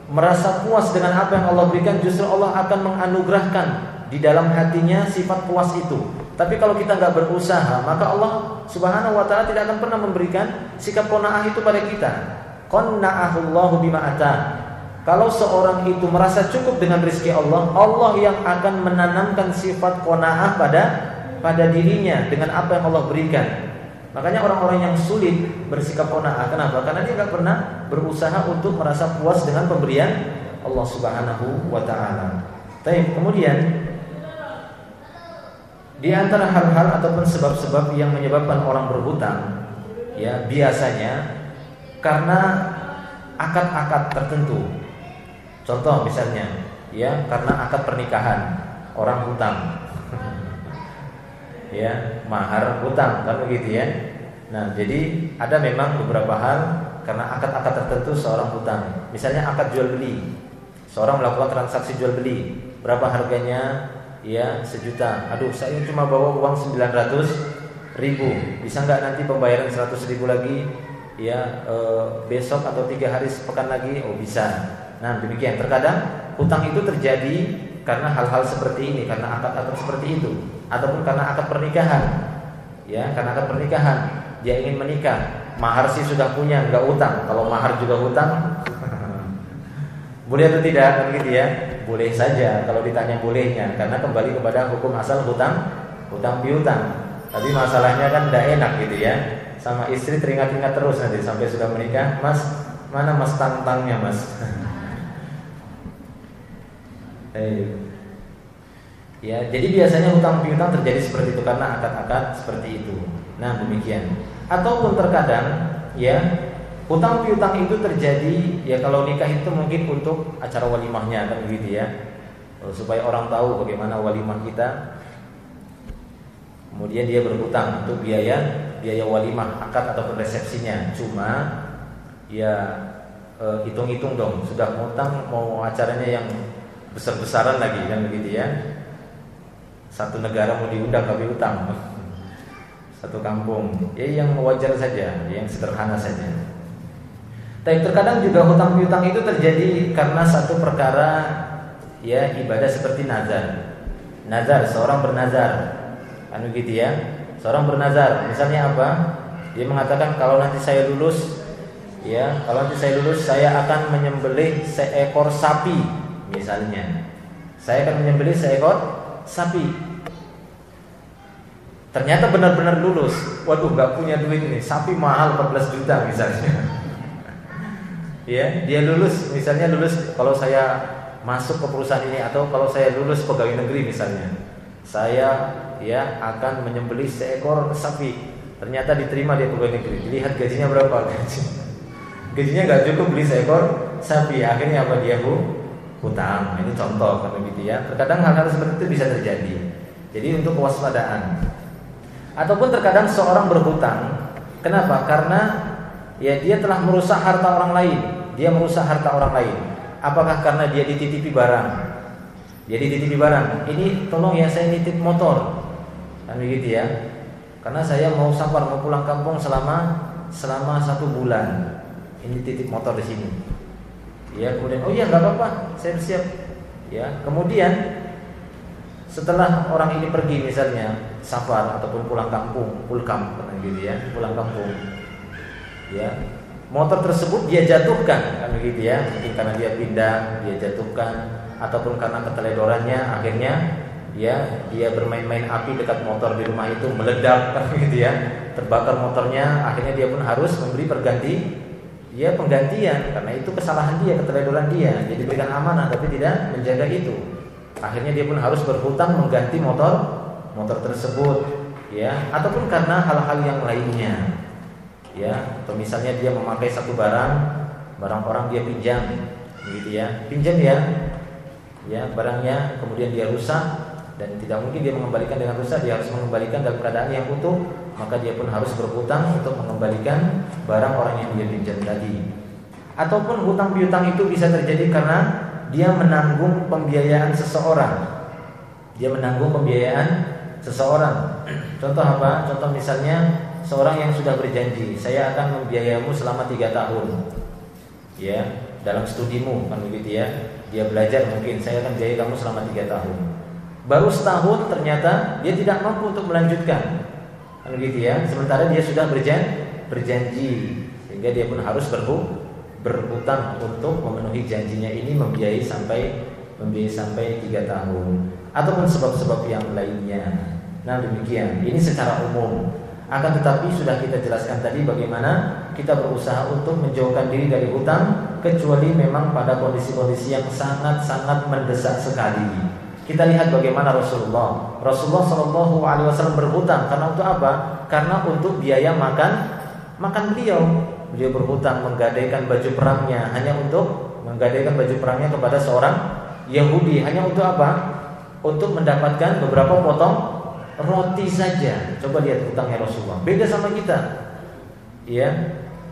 merasa puas dengan apa yang Allah berikan, justru Allah akan menganugerahkan di dalam hatinya sifat puas itu. Tapi kalau kita nggak berusaha, maka Allah Subhanahu wa taala tidak akan pernah memberikan sikap qanaah itu pada kita. Qanna'ahullahu bima ata. Kalau seorang itu merasa cukup dengan rezeki Allah, Allah yang akan menanamkan sifat qanaah pada dirinya dengan apa yang Allah berikan. Makanya orang-orang yang sulit bersikap qanaah, kenapa? Karena dia nggak pernah berusaha untuk merasa puas dengan pemberian Allah Subhanahu wa taala. Baik, kemudian di antara hal-hal ataupun sebab-sebab yang menyebabkan orang berhutang, ya biasanya karena akad-akad tertentu. Contoh misalnya, ya karena akad pernikahan orang hutang. Ya, mahar hutang kan begitu ya. Nah, jadi ada memang beberapa hal karena akad-akad tertentu seorang hutang. Misalnya akad jual beli. Seorang melakukan transaksi jual beli. Berapa harganya? Ya, 1 juta. Aduh, saya cuma bawa uang 900.000. Bisa nggak nanti pembayaran 100.000 lagi? Ya, besok atau 3 hari sepekan lagi? Oh, bisa. Nah, demikian. Terkadang hutang itu terjadi karena hal-hal seperti ini, karena akad-akad seperti itu, ataupun karena akad pernikahan. Ya, karena akad pernikahan, dia ingin menikah, mahar sih sudah punya, nggak utang. Kalau mahar juga hutang, boleh atau tidak? Kan gitu ya. Boleh saja kalau ditanya bolehnya, karena kembali kepada hukum asal hutang piutang. Tapi masalahnya kan tidak enak gitu ya. Sama istri teringat-ingat terus nanti sampai sudah menikah, Mas, mana Mas tantangnya Mas? Ya, jadi biasanya hutang piutang terjadi seperti itu karena akad-akad seperti itu. Nah, demikian. Ataupun terkadang ya hutang piutang itu terjadi ya kalau nikah itu mungkin untuk acara walimahnya kan begitu ya. Supaya orang tahu bagaimana walimah kita. Kemudian dia berhutang untuk biaya walimah, akad ataupun resepsinya. Cuma ya hitung-hitung dong, sudah ngutang mau acaranya yang besar-besaran lagi kan begitu ya. Satu negara mau diundang tapi utang. Satu kampung. Ya yang wajar saja, yang sederhana saja. Tapi terkadang juga hutang piutang itu terjadi karena satu perkara ya ibadah seperti nazar. Nazar, seorang bernazar. Kan begitu ya. Seorang bernazar, misalnya apa? Dia mengatakan kalau nanti saya lulus ya, kalau nanti saya lulus saya akan menyembelih seekor sapi misalnya. Saya akan menyembelih seekor sapi. Ternyata benar-benar lulus. Waduh, enggak punya duit ini. Sapi mahal 14 juta misalnya. Ya, dia lulus, misalnya lulus kalau saya masuk ke perusahaan ini atau kalau saya lulus pegawai negeri misalnya, saya ya akan menyembelih seekor sapi. Ternyata diterima dia pegawai negeri. Dilihat gajinya berapa? Gajinya nggak cukup beli seekor sapi. Akhirnya apa dia hutang. Ini contoh kan begitu ya. Terkadang hal-hal seperti itu bisa terjadi. Jadi untuk kewaspadaan. Ataupun terkadang seorang berhutang. Kenapa? Karena ya dia telah merusak harta orang lain. Dia merusak harta orang lain. Apakah karena dia dititipi barang? Dia dititipi barang. Ini tolong ya, saya nitip motor. Kan begitu ya. Karena saya mau safar, mau pulang kampung selama 1 bulan. Ini titip motor di sini. Ya, kemudian oh iya nggak apa-apa, saya bersiap. Ya, kemudian setelah orang ini pergi misalnya safar ataupun pulang kampung, pulkam gitu ya, pulang kampung. Ya, motor tersebut dia jatuhkan kan begitu ya, mungkin karena dia pindah, dia jatuhkan ataupun karena keteledorannya akhirnya dia bermain-main api dekat motor di rumah itu meledak kan begitu ya, terbakar motornya, akhirnya dia pun harus memberi penggantian karena itu kesalahan dia, keteledoran dia. Dia diberikan amanah tapi tidak menjaga itu. Akhirnya dia pun harus berhutang mengganti motor tersebut ya, ataupun karena hal-hal yang lainnya. Ya, atau misalnya dia memakai satu barang orang dia pinjam gitu ya. Pinjam ya barangnya kemudian dia rusak dan tidak mungkin dia mengembalikan dengan rusak, dia harus mengembalikan dalam keadaan yang utuh, maka dia pun harus berhutang untuk mengembalikan barang orang yang dia pinjam tadi. Ataupun hutang piutang itu bisa terjadi karena dia menanggung pembiayaan seseorang. Dia menanggung pembiayaan seseorang. Contoh apa? Contoh misalnya seorang yang sudah berjanji, saya akan membiayamu selama 3 tahun. Ya, dalam studimu kan begitu ya. Dia belajar mungkin, saya akan biayai kamu selama 3 tahun. Baru setahun ternyata dia tidak mampu untuk melanjutkan. Kan begitu ya. Sementara dia sudah berjanji, sehingga dia pun harus berhutang untuk memenuhi janjinya ini, membiayai sampai 3 tahun ataupun sebab-sebab yang lainnya. Nah, demikian. Ini secara umum. Akan tetapi sudah kita jelaskan tadi bagaimana kita berusaha untuk menjauhkan diri dari hutang, kecuali memang pada kondisi-kondisi yang sangat-sangat mendesak sekali. Kita lihat bagaimana Rasulullah SAW berhutang karena untuk apa? Karena untuk biaya makan beliau. Beliau berhutang menggadaikan baju perangnya hanya untuk menggadaikan baju perangnya kepada seorang Yahudi. Hanya untuk apa? Untuk mendapatkan beberapa potong roti saja. Coba lihat hutangnya Rasulullah. Beda sama kita. Ya,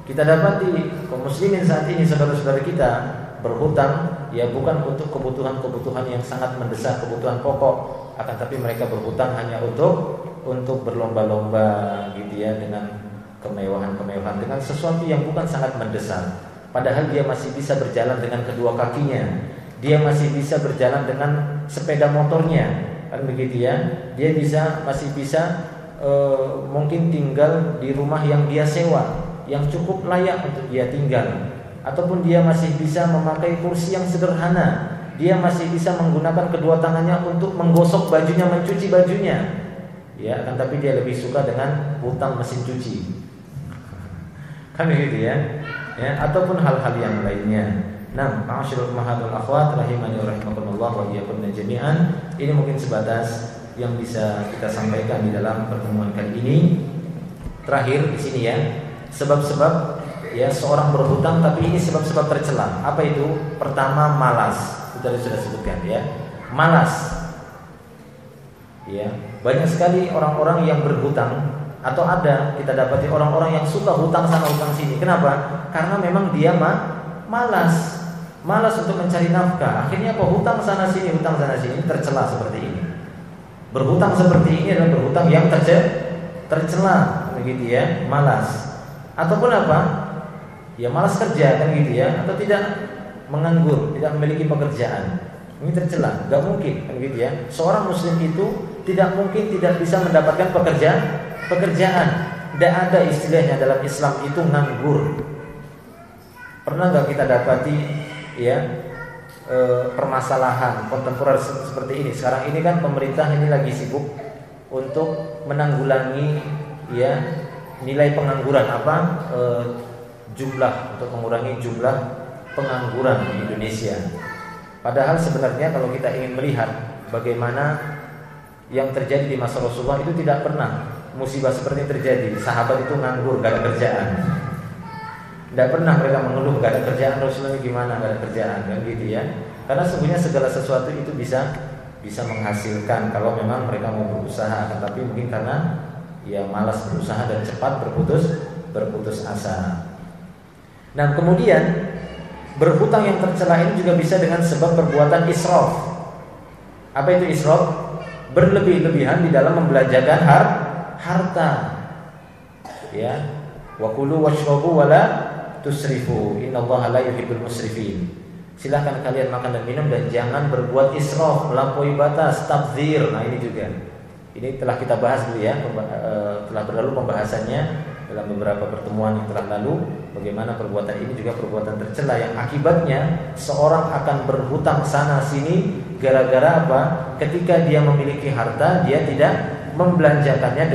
kita dapati kaum muslimin saat ini saudara-saudara kita berhutang ya bukan untuk kebutuhan-kebutuhan yang sangat mendesak, kebutuhan pokok, akan tapi mereka berhutang hanya untuk berlomba-lomba gitu ya, dengan kemewahan-kemewahan, dengan sesuatu yang bukan sangat mendesak. Padahal dia masih bisa berjalan dengan kedua kakinya, dia masih bisa berjalan dengan sepeda motornya, kan begitu ya. Dia masih bisa mungkin tinggal di rumah yang dia sewa, yang cukup layak untuk dia tinggal. Ataupun dia masih bisa memakai kursi yang sederhana, dia masih bisa menggunakan kedua tangannya untuk menggosok bajunya, mencuci bajunya. Ya, akan tapi dia lebih suka dengan hutang mesin cuci. Kan begitu ya. Ya, ataupun hal-hal yang lainnya. Nah, ma'asyiral ummahatul akhwat rahimani wa rahimakumullah wa iyyakum jami'an. Ini mungkin sebatas yang bisa kita sampaikan di dalam pertemuan kali ini. Terakhir di sini ya, sebab-sebab ya seorang berhutang, tapi ini sebab-sebab tercela. Apa itu? Pertama, malas. Sudah sebutkan ya. Malas. Ya, banyak sekali orang-orang yang berhutang, atau ada kita dapati orang-orang yang suka hutang sana hutang sini. Kenapa? Karena memang dia malas untuk mencari nafkah. Akhirnya apa? Hutang sana sini tercela seperti ini. Berhutang seperti ini adalah berhutang yang tercela, begitu ya, malas. Ataupun apa? Ya malas kerja kan gitu ya, atau tidak menganggur, tidak memiliki pekerjaan. Ini tercela, enggak mungkin kan gitu ya. Seorang muslim itu tidak mungkin tidak bisa mendapatkan pekerjaan. Tidak ada istilahnya dalam Islam itu nganggur. Pernah enggak kita dapati ya permasalahan kontemporer seperti ini? Sekarang ini kan pemerintah ini lagi sibuk untuk menanggulangi ya nilai pengangguran jumlah, untuk mengurangi jumlah pengangguran di Indonesia. Padahal sebenarnya kalau kita ingin melihat bagaimana yang terjadi di masa Rasulullah, itu tidak pernah musibah seperti ini terjadi. Sahabat itu nganggur, gak ada kerjaan. Tidak pernah mereka mengeluh gak ada kerjaan. Rasulullah gimana gak ada kerjaan, kan gitu ya. Karena sesungguhnya segala sesuatu itu bisa menghasilkan kalau memang mereka mau berusaha. Tapi mungkin karena ya malas berusaha dan cepat berputus asa. Nah, kemudian berhutang yang tercela ini juga bisa dengan sebab perbuatan israf. Apa itu israf? Berlebih-lebihan di dalam membelanjakan harta. Ya, wa kulu washrabu wala tusrifu, innallaha la yuhibbul musrifin. Silahkan kalian makan dan minum dan jangan berbuat israf, melampaui batas, tabdzir. Nah, ini juga. Ini telah kita bahas dulu ya, telah berlalu pembahasannya dalam beberapa pertemuan yang telah lalu. Bagaimana perbuatan ini juga perbuatan tercela yang akibatnya seorang akan berhutang sana sini gara-gara apa? Ketika dia memiliki harta, dia tidak membelanjakannya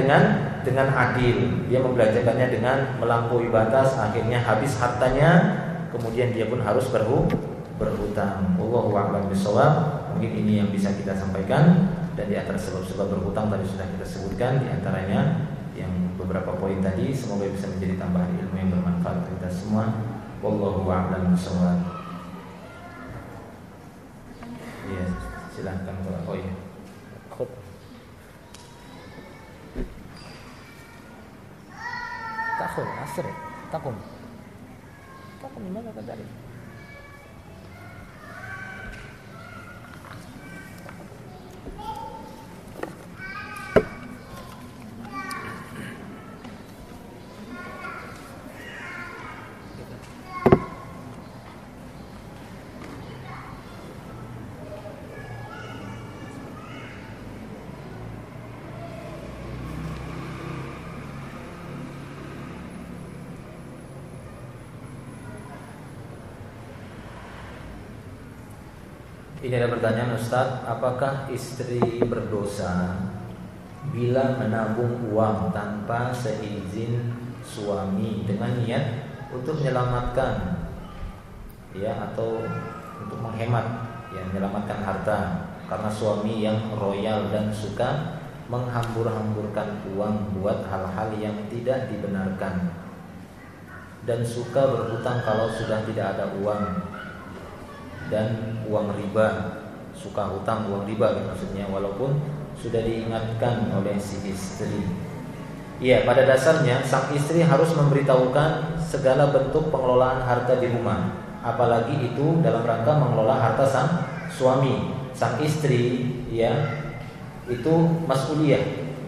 dengan adil. Dia membelanjakannya dengan melampaui batas, akhirnya habis hartanya, kemudian dia pun harus berhutang. Wallahu a'lam bishawab. Mungkin ini yang bisa kita sampaikan. Dan di antara sebab-sebab berhutang tadi sudah kita sebutkan, di antaranya yang beberapa poin tadi. Semoga bisa menjadi tambahan ilmu yang bermanfaat untuk kita semua. Wallahu a'lam bishawab. Ya, silahkan kalau oh ya. Takhul asr, takum di mana tadi? Ini ada pertanyaan, Ustaz, apakah istri berdosa bila menabung uang tanpa seizin suami dengan niat untuk menyelamatkan ya atau untuk menghemat ya, menyelamatkan harta, karena suami yang royal dan suka menghambur-hamburkan uang buat hal-hal yang tidak dibenarkan dan suka berhutang kalau sudah tidak ada uang, dan uang riba, suka hutang uang riba maksudnya, walaupun sudah diingatkan oleh si istri. Iya, pada dasarnya sang istri harus memberitahukan segala bentuk pengelolaan harta di rumah, apalagi itu dalam rangka mengelola harta sang suami. Sang istri ya itu mas'uliyah,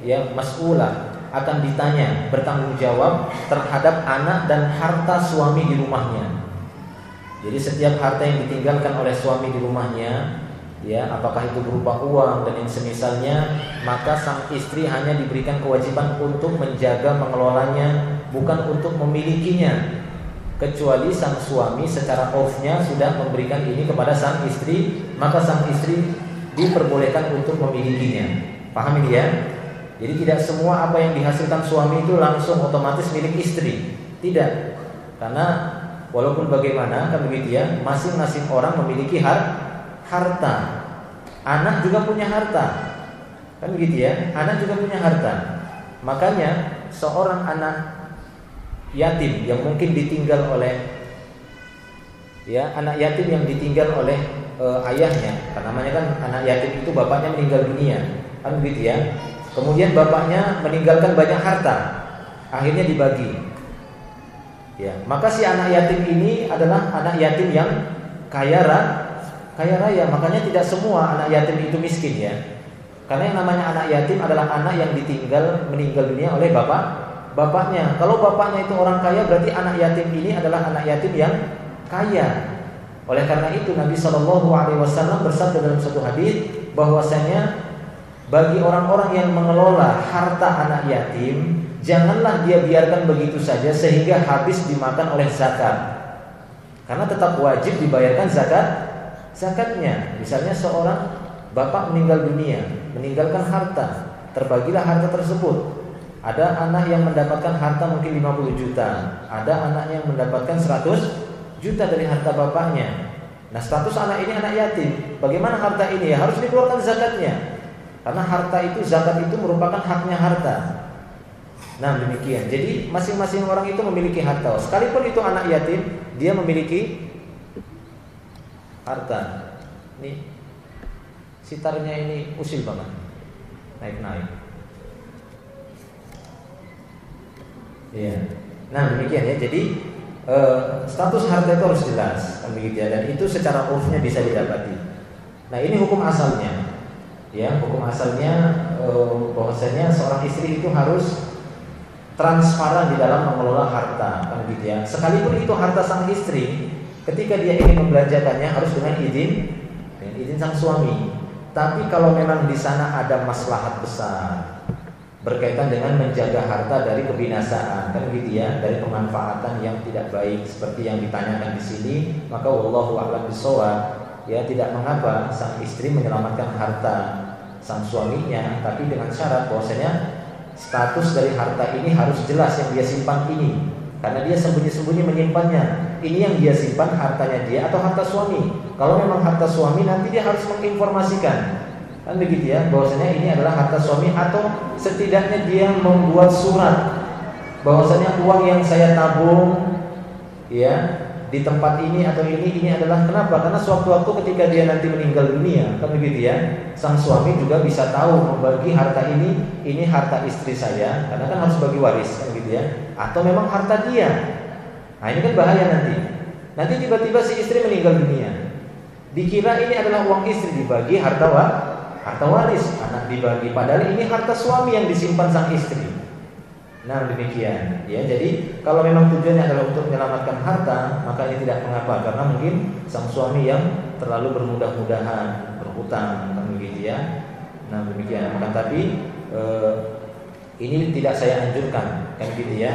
ya mas'ulah, akan ditanya, bertanggung jawab terhadap anak dan harta suami di rumahnya. Jadi setiap harta yang ditinggalkan oleh suami di rumahnya, ya apakah itu berupa uang dan yang semisalnya, maka sang istri hanya diberikan kewajiban untuk menjaga mengelolanya, bukan untuk memilikinya. Kecuali sang suami secara off-nya sudah memberikan ini kepada sang istri, maka sang istri diperbolehkan untuk memilikinya. Paham ini ya? Jadi tidak semua apa yang dihasilkan suami itu langsung otomatis milik istri. Tidak. Karena walaupun bagaimana kan begitu ya, masing-masing orang memiliki harta. Anak juga punya harta. Kan begitu ya, anak juga punya harta. Makanya seorang anak yatim yang mungkin ditinggal oleh ya, anak yatim yang ditinggal oleh ayahnya. Karena namanya kan anak yatim itu bapaknya meninggal dunia. Kan begitu ya. Kemudian bapaknya meninggalkan banyak harta. Akhirnya dibagi. Ya, maka si anak yatim ini adalah anak yatim yang kaya raya. Makanya tidak semua anak yatim itu miskin ya. Karena yang namanya anak yatim adalah anak yang meninggal dunia oleh bapaknya. Kalau bapaknya itu orang kaya, berarti anak yatim ini adalah anak yatim yang kaya. Oleh karena itu Nabi SAW bersabda dalam satu hadis bahwasanya bagi orang-orang yang mengelola harta anak yatim, janganlah dia biarkan begitu saja sehingga habis dimakan oleh zakat. Karena tetap wajib dibayarkan zakatnya. Misalnya seorang bapak meninggal dunia, meninggalkan harta, terbagilah harta tersebut. Ada anak yang mendapatkan harta mungkin 50 juta, ada anak yang mendapatkan 100 juta dari harta bapaknya. Nah, status anak ini anak yatim. Bagaimana harta ini? Ya, harus dikeluarkan zakatnya. Karena harta itu, zakat itu merupakan haknya harta. Nah, demikian. Jadi masing-masing orang itu memiliki harta. Sekalipun itu anak yatim, dia memiliki harta. Nih, sitarnya ini usil banget, naik-naik. Iya. Nah, demikian ya. Jadi status harta itu harus jelas, kan begitu ya, dan itu secara urfnya bisa didapati. Nah, ini hukum asalnya. Ya, hukum asalnya bahwasanya seorang istri itu harus transparan di dalam mengelola harta, kan begitu ya. Sekalipun itu harta sang istri, ketika dia ingin membelanjakannya harus dengan izin sang suami. Tapi kalau memang di sana ada maslahat besar berkaitan dengan menjaga harta dari kebinasaan, kan gitu ya, dari pemanfaatan yang tidak baik seperti yang ditanyakan di sini, maka wallahu a'lam bishawab, ya tidak mengapa sang istri menyelamatkan harta sang suaminya, tapi dengan syarat bahwasanya status dari harta ini harus jelas yang dia simpan ini, karena dia sembunyi-sembunyi menyimpannya. Ini yang dia simpan hartanya dia atau harta suami. Kalau memang harta suami, nanti dia harus menginformasikan, kan begitu ya, bahwasanya ini adalah harta suami, atau setidaknya dia membuat surat bahwasanya uang yang saya tabung ya di tempat ini atau ini adalah kenapa? Karena sewaktu-waktu ketika dia nanti meninggal dunia, kan begitu ya, sang suami juga bisa tahu membagi harta ini harta istri saya, karena kan harus bagi waris, kan begitu ya, atau memang harta dia. Nah, ini kan bahaya nanti tiba-tiba si istri meninggal dunia, dikira ini adalah uang istri, dibagi harta waris, anak dibagi, padahal ini harta suami yang disimpan sang istri. Nah, demikian ya. Jadi kalau memang tujuannya adalah untuk menyelamatkan harta, maka ini tidak mengapa, karena mungkin sang suami yang terlalu bermudah-mudahan berhutang, kan begitu ya. Nah, demikian. Tapi ini tidak saya anjurkan, kan gitu ya.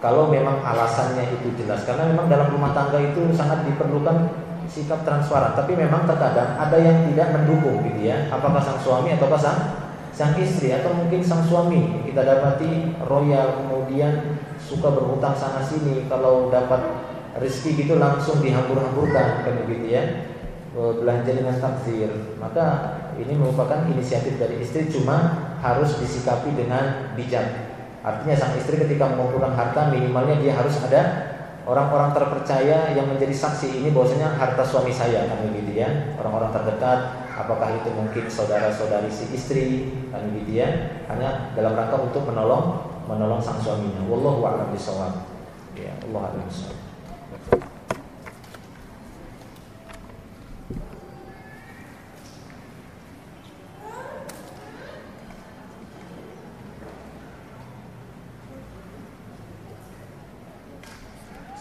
Kalau memang alasannya itu jelas, karena memang dalam rumah tangga itu sangat diperlukan sikap transparan. Tapi memang terkadang ada yang tidak mendukung, gitu ya. Apakah sang suami atau sang istri, atau mungkin sang suami kita dapati royal, kemudian suka berhutang sana sini, kalau dapat rezeki gitu langsung dihambur-hamburkan, kan begitu ya, belanja dengan taksir. Maka ini merupakan inisiatif dari istri, cuma harus disikapi dengan bijak. Artinya sang istri ketika mengumpulkan harta, minimalnya dia harus ada orang-orang terpercaya yang menjadi saksi ini bahwasanya harta suami saya, kan begitu ya, orang-orang terdekat. Apakah itu mungkin saudara-saudari si istri, kan begitu ya, hanya dalam rangka untuk menolong sang suaminya. Wallahu a'lam bishawab. Ya, Allah a'lam bishawab.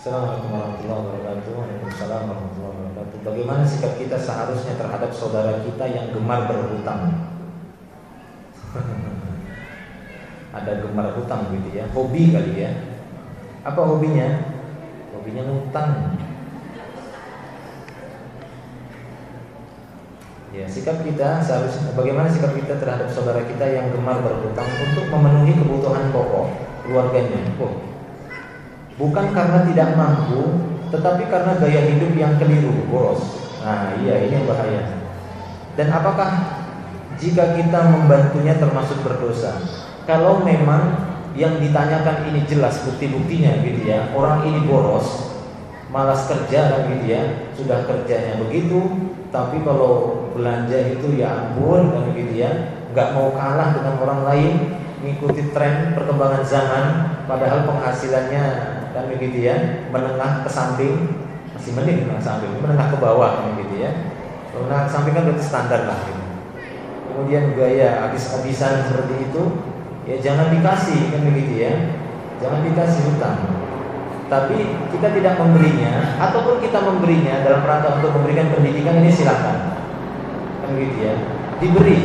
Assalamualaikum warahmatullahi wabarakatuh. Waalaikumsalam warahmatullahi wabarakatuh. Bagaimana sikap kita seharusnya terhadap saudara kita yang gemar berhutang? Ada gemar hutang gitu ya, hobi kali ya. Apa hobinya? Hobinya ngutang. Ya, sikap kita seharusnya, bagaimana sikap kita terhadap saudara kita yang gemar berhutang untuk memenuhi kebutuhan pokok keluarganya? Bukan karena tidak mampu, tetapi karena gaya hidup yang keliru, boros. Nah, iya, ini yang bahaya. Dan apakah jika kita membantunya termasuk berdosa? Kalau memang yang ditanyakan ini jelas bukti-buktinya gitu ya, orang ini boros, malas kerja, kan gitu ya, sudah kerjanya begitu, tapi kalau belanja itu ya ampun, kan gitu ya, nggak mau kalah dengan orang lain, mengikuti tren perkembangan zaman, padahal penghasilannya, kan begitu ya, menengah ke samping, masih mending menengah samping, menengah ke bawah, kan gitu ya. Menengah ke samping kan berarti standar lah gitu. Kemudian gaya habis-habisan seperti itu, ya jangan dikasih, kan begitu ya, jangan dikasih hutang. Tapi kita tidak memberinya, ataupun kita memberinya dalam rangka untuk memberikan pendidikan, ini silakan, kan begitu ya, diberi,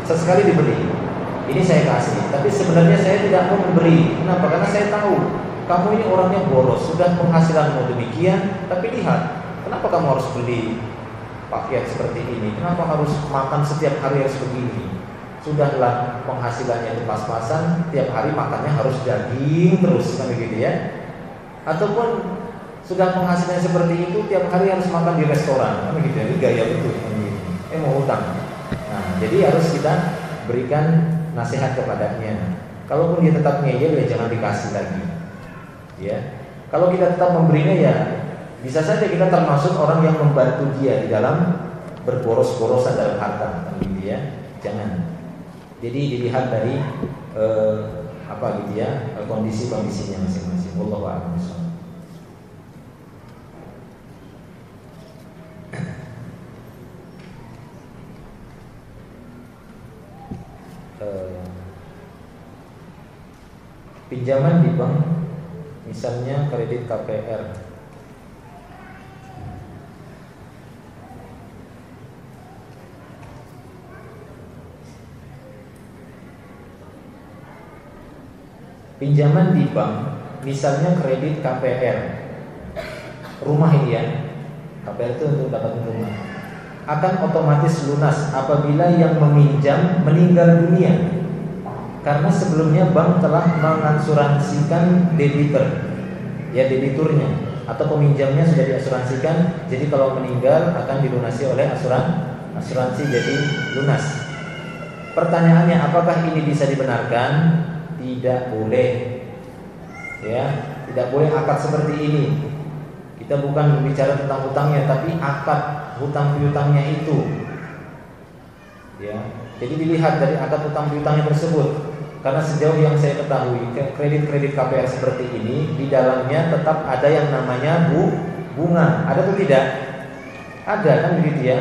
sesekali diberi. Ini saya kasih, tapi sebenarnya saya tidak mau memberi. Kenapa? Karena saya tahu kamu ini orangnya boros, sudah penghasilanmu demikian, tapi lihat, kenapa kamu harus beli pakaian seperti ini? Kenapa harus makan setiap hari harus begini? Sudahlah penghasilannya itu pas-pasan, tiap hari makannya harus daging terus, kan begitu ya? Ataupun sudah penghasilannya seperti itu, tiap hari harus makan di restoran, kan begitu ya? Ini gaya betul, kan begitu. Mau hutang. Nah, jadi harus kita berikan nasihat kepadanya. Kalaupun dia tetap ngeyel, ya jangan dikasih lagi. Ya, kalau kita tetap memberinya, ya bisa saja kita termasuk orang yang membantu dia di dalam berboros-borosan dalam harta, gitu ya. Jangan. Jadi dilihat dari kondisi-kondisinya masing-masing. Wallahu a'lam bishawab. Pinjaman di bank, misalnya kredit KPR. Pinjaman di bank, misalnya kredit KPR, rumah ini ya, KPR itu untuk dapat rumah, akan otomatis lunas apabila yang meminjam meninggal dunia. Karena sebelumnya bank telah mengasuransikan debitur, ya debiturnya atau peminjamnya sudah diasuransikan. Jadi kalau meninggal akan dilunasi oleh asuransi, jadi lunas. Pertanyaannya, apakah ini bisa dibenarkan? Tidak boleh, ya tidak boleh akad seperti ini. Kita bukan berbicara tentang hutangnya, tapi akad hutang piutangnya itu, ya. Jadi dilihat dari akad hutang piutangnya tersebut. Karena sejauh yang saya ketahui, kredit-kredit KPR seperti ini di dalamnya tetap ada yang namanya bunga. Ada atau tidak? Ada kan begitu ya.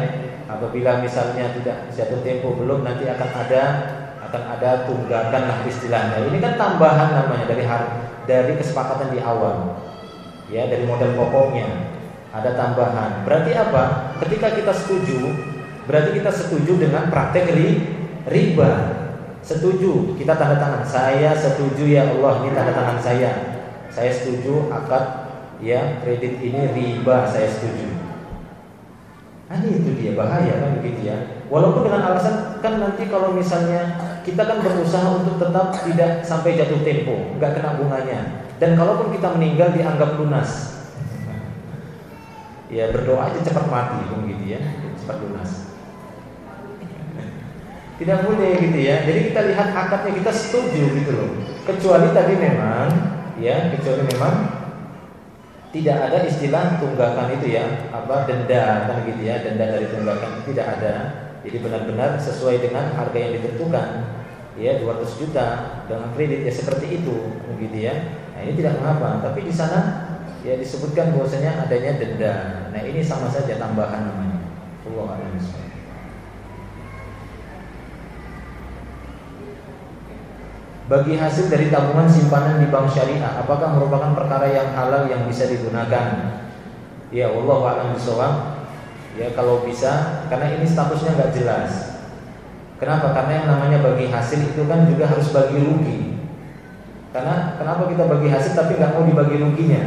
Apabila misalnya tidak jatuh tempo belum, nanti akan ada tunggakan lah istilahnya. Ini kan tambahan namanya dari kesepakatan di awal. Ya, dari modal pokoknya ada tambahan. Berarti apa? Ketika kita setuju, berarti kita setuju dengan praktek riba. Setuju, kita tanda tangan. Saya setuju ya Allah, ini tanda tangan saya. Saya setuju akad ya kredit ini riba, saya setuju. Itu dia bahaya kan begitu ya. Walaupun dengan alasan kan nanti kalau misalnya kita kan berusaha untuk tetap tidak sampai jatuh tempo, nggak kena bunganya. Dan kalaupun kita meninggal dianggap lunas. Ya berdoa aja cepat mati begitu ya, cepat lunas. Tidak boleh gitu ya. Jadi kita lihat akadnya, kita setuju gitu loh. Kecuali tadi memang tidak ada istilah tunggakan itu ya, denda kan gitu ya, denda dari tunggakan itu tidak ada. Jadi benar-benar sesuai dengan harga yang ditentukan. Ya 200 juta dengan kredit ya seperti itu gitu ya. Nah, ini tidak mengapa, tapi di sana ya disebutkan bahwasanya adanya denda. Nah, ini sama saja tambahan namanya. Allahu a'lam. Bagi hasil dari tabungan simpanan di bank syariah, apakah merupakan perkara yang halal yang bisa digunakan? Ya, wallahu a'lam bishawab. Ya, kalau bisa, karena ini statusnya nggak jelas. Kenapa? Karena yang namanya bagi hasil itu kan juga harus bagi rugi. Karena kenapa kita bagi hasil tapi nggak mau dibagi ruginya?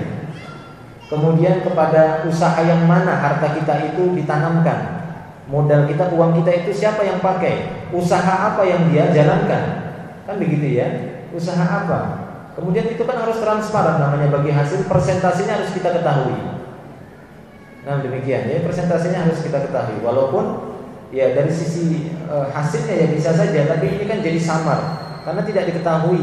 Kemudian kepada usaha yang mana harta kita itu ditanamkan? Modal kita, uang kita itu siapa yang pakai? Usaha apa yang dia jalankan? Kan begitu ya, usaha apa? Kemudian itu kan harus transparan, namanya bagi hasil, persentasenya harus kita ketahui. Nah demikian ya, persentasenya harus kita ketahui. Walaupun ya dari sisi hasilnya ya bisa saja, tapi ini kan jadi samar karena tidak diketahui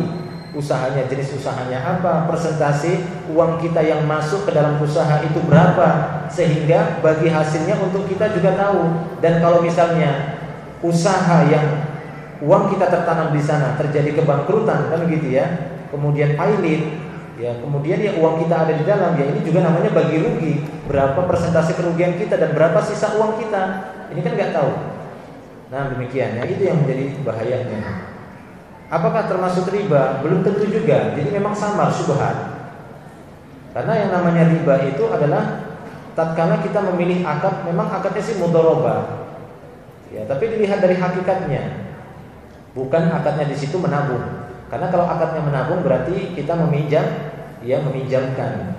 usahanya, jenis usahanya apa, persentase uang kita yang masuk ke dalam usaha itu berapa, sehingga bagi hasilnya untuk kita juga tahu. Dan kalau misalnya usaha yang uang kita tertanam di sana terjadi kebangkrutan kan gitu ya, kemudian pailit ya, kemudian ya uang kita ada di dalam, ya ini juga namanya bagi rugi. Berapa persentase kerugian kita dan berapa sisa uang kita, ini kan nggak tahu. Nah demikian ya, itu yang menjadi bahayanya. Apakah termasuk riba? Belum tentu juga. Jadi memang samar, syubhat. Karena yang namanya riba itu adalah tatkala kita memilih akad, memang akadnya sih mudharabah ya, tapi dilihat dari hakikatnya. Bukan akadnya di situ menabung. Karena kalau akadnya menabung berarti kita meminjam, ya meminjamkan,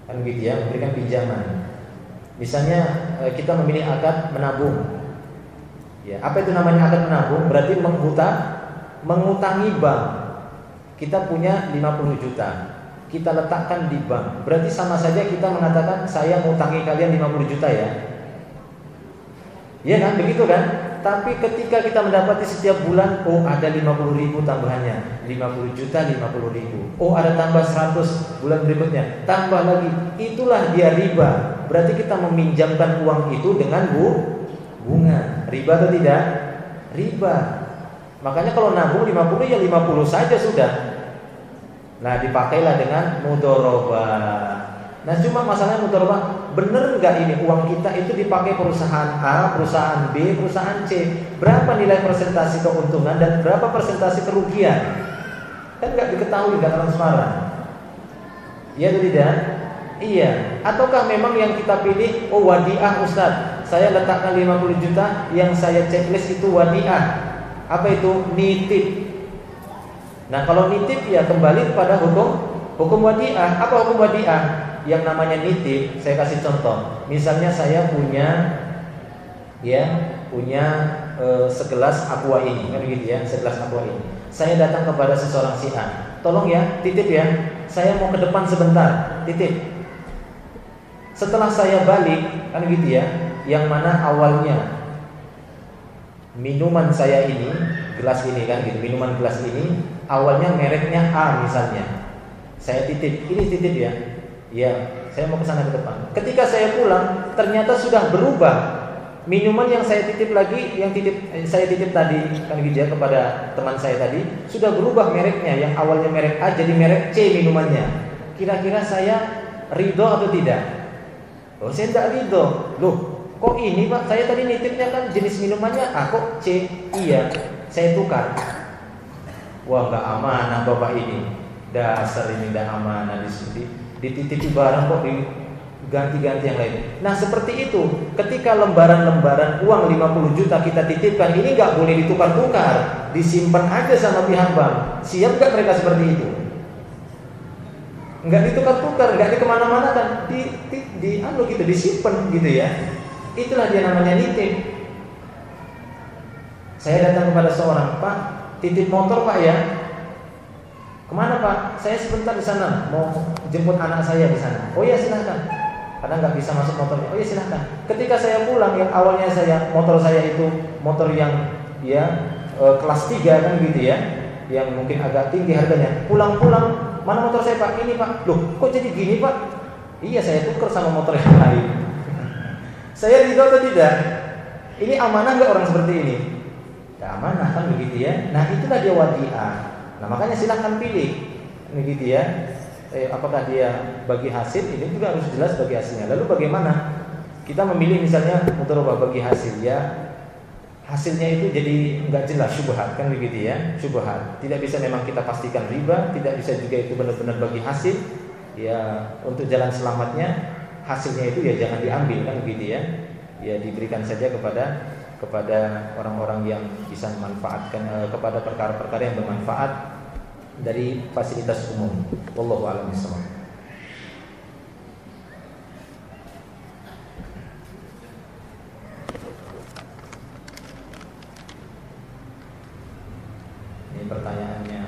kan gitu ya, memberikan pinjaman. Misalnya kita memilih akad menabung. Ya, apa itu namanya akad menabung? Berarti mengutangi bank. Kita punya 50 juta, kita letakkan di bank. Berarti sama saja kita mengatakan saya ngutangi kalian 50 juta ya. Iya kan, begitu kan? Tapi ketika kita mendapati setiap bulan, oh ada 50 ribu tambahannya, 50 juta 50 ribu. Oh ada tambah 100 bulan berikutnya, tambah lagi. Itulah dia riba. Berarti kita meminjamkan uang itu dengan bunga. Riba atau tidak? Riba. Makanya kalau nabung 50 ya 50 saja sudah. Nah dipakailah dengan mudharabah. Nah cuma masalahnya mudharabah, bener nggak ini uang kita itu dipakai perusahaan A, perusahaan B, perusahaan C? Berapa nilai persentase keuntungan dan berapa persentase kerugian? Kan nggak diketahui, nggak transparan. Iya atau tidak? Iya. Ataukah memang yang kita pilih, oh wadiah Ustaz, saya letakkan 50 juta, yang saya checklist itu wadiah. Apa itu? Nitip. Nah kalau nitip ya kembali kepada hukum wadiah. Apa hukum wadiah? Yang namanya nitip, saya kasih contoh. Misalnya saya punya segelas aqua ini, kan gitu ya, segelas aqua ini. Saya datang kepada seseorang si A, tolong ya, titip ya, saya mau ke depan sebentar, titip. Setelah saya balik, kan gitu ya, yang mana awalnya minuman saya ini, gelas ini kan gitu, minuman gelas ini awalnya mereknya A misalnya. Saya titip, ini titip ya. Ya, saya mau ke sana ke depan. Ketika saya pulang, ternyata sudah berubah. Minuman yang saya titip lagi, saya titip tadi kan gitu ya kepada teman saya tadi, sudah berubah mereknya. Yang awalnya merek A jadi merek C minumannya. Kira-kira saya ridho atau tidak? Oh, saya tidak ridho. Loh, kok ini Pak? Saya tadi nitipnya kan jenis minumannya A, kok C? Iya, saya tukar. Wah, nggak amanah Bapak ini. Dasar ini nggak amanah di sini. Dititipi barang kok diganti-ganti yang lain. Nah seperti itu, ketika lembaran-lembaran uang 50 juta kita titipkan, ini nggak boleh ditukar-tukar, disimpan aja sama pihak bank. Siap nggak mereka seperti itu? Nggak ditukar-tukar, nggak di kemana-mana kan, disimpan gitu ya. Itulah dia namanya nitip. Saya datang kepada seorang, Pak, titip motor Pak ya. Kemana Pak? Saya sebentar di sana, mau jemput anak saya di sana. Oh iya silahkan. Karena nggak bisa masuk motornya. Oh iya silahkan. Ketika saya pulang, yang awalnya motor saya itu motor yang kelas 3 kan gitu ya, yang mungkin agak tinggi harganya. Pulang-pulang, mana motor saya Pak? Ini Pak. Loh, kok jadi gini Pak? Iya saya tukar sama motor yang lain. Saya ridho atau tidak? Ini amanah nggak orang seperti ini? Nggak amanah kan begitu ya. Nah itulah dia wadiah. Nah makanya silahkan pilih, begitu ya. Apakah dia bagi hasil? Ini juga harus jelas bagi hasilnya. Lalu bagaimana kita memilih misalnya mudharabah bagi hasil ya? Hasilnya itu jadi nggak jelas, syubhat kan begitu ya, syubhat. Tidak bisa memang kita pastikan riba, tidak bisa juga itu benar-benar bagi hasil. Ya untuk jalan selamatnya hasilnya itu ya jangan diambil kan begitu ya. Ya diberikan saja kepada orang-orang yang bisa memanfaatkan kepada perkara-perkara yang bermanfaat dari fasilitas umum. Wallahu a'lam bishawab. Ini pertanyaannya.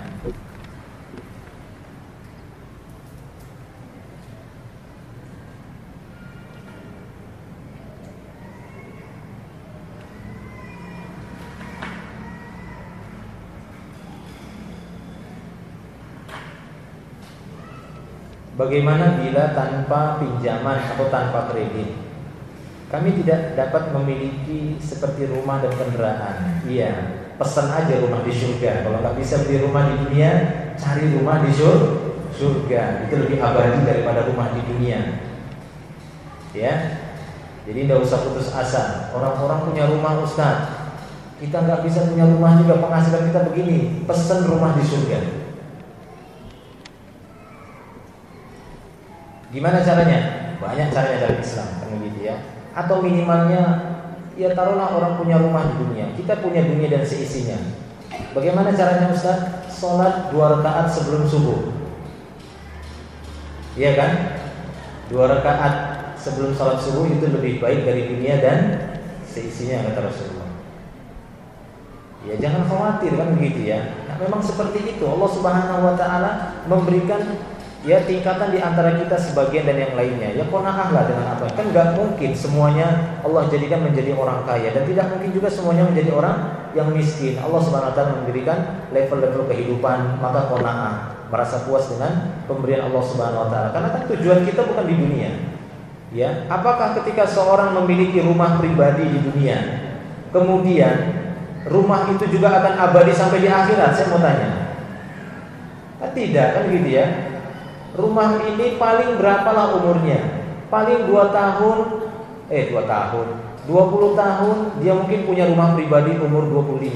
Bagaimana bila tanpa pinjaman atau tanpa kredit? Kami tidak dapat memiliki seperti rumah dan kendaraan. Iya, pesan aja rumah di surga. Kalau nggak bisa beli rumah di dunia, cari rumah di surga. Itu lebih abadi daripada rumah di dunia. Ya, jadi nggak usah putus asa. Orang-orang punya rumah Ustaz, kita nggak bisa punya rumah juga, penghasilan kita begini. Pesan rumah di surga. Gimana caranya? Banyak caranya dalam Islam kan begitu ya. Atau minimalnya ya taruhlah orang punya rumah di dunia, kita punya dunia dan seisinya. Bagaimana caranya Ustaz? Sholat 2 rakaat sebelum subuh. Iya kan? 2 rakaat sebelum sholat subuh itu lebih baik dari dunia dan seisinya kata Rasulullah. Ya jangan khawatir kan begitu ya. Nah, memang seperti itu Allah Subhanahu wa taala memberikan ya tingkatan di antara kita sebagian dan yang lainnya. Ya qanaah lah dengan apa. Kan enggak mungkin semuanya Allah jadikan menjadi orang kaya dan tidak mungkin juga semuanya menjadi orang yang miskin. Allah Subhanahu wa taala memberikan level-level kehidupan, maka qanaah, merasa puas dengan pemberian Allah Subhanahu wa taala. Karena kan tujuan kita bukan di dunia. Ya, apakah ketika seorang memiliki rumah pribadi di dunia, kemudian rumah itu juga akan abadi sampai di akhirat? Saya mau tanya. Kan tidak kan gitu ya. Rumah ini paling berapalah umurnya? Paling 2 tahun 20 tahun dia mungkin punya rumah pribadi umur 25.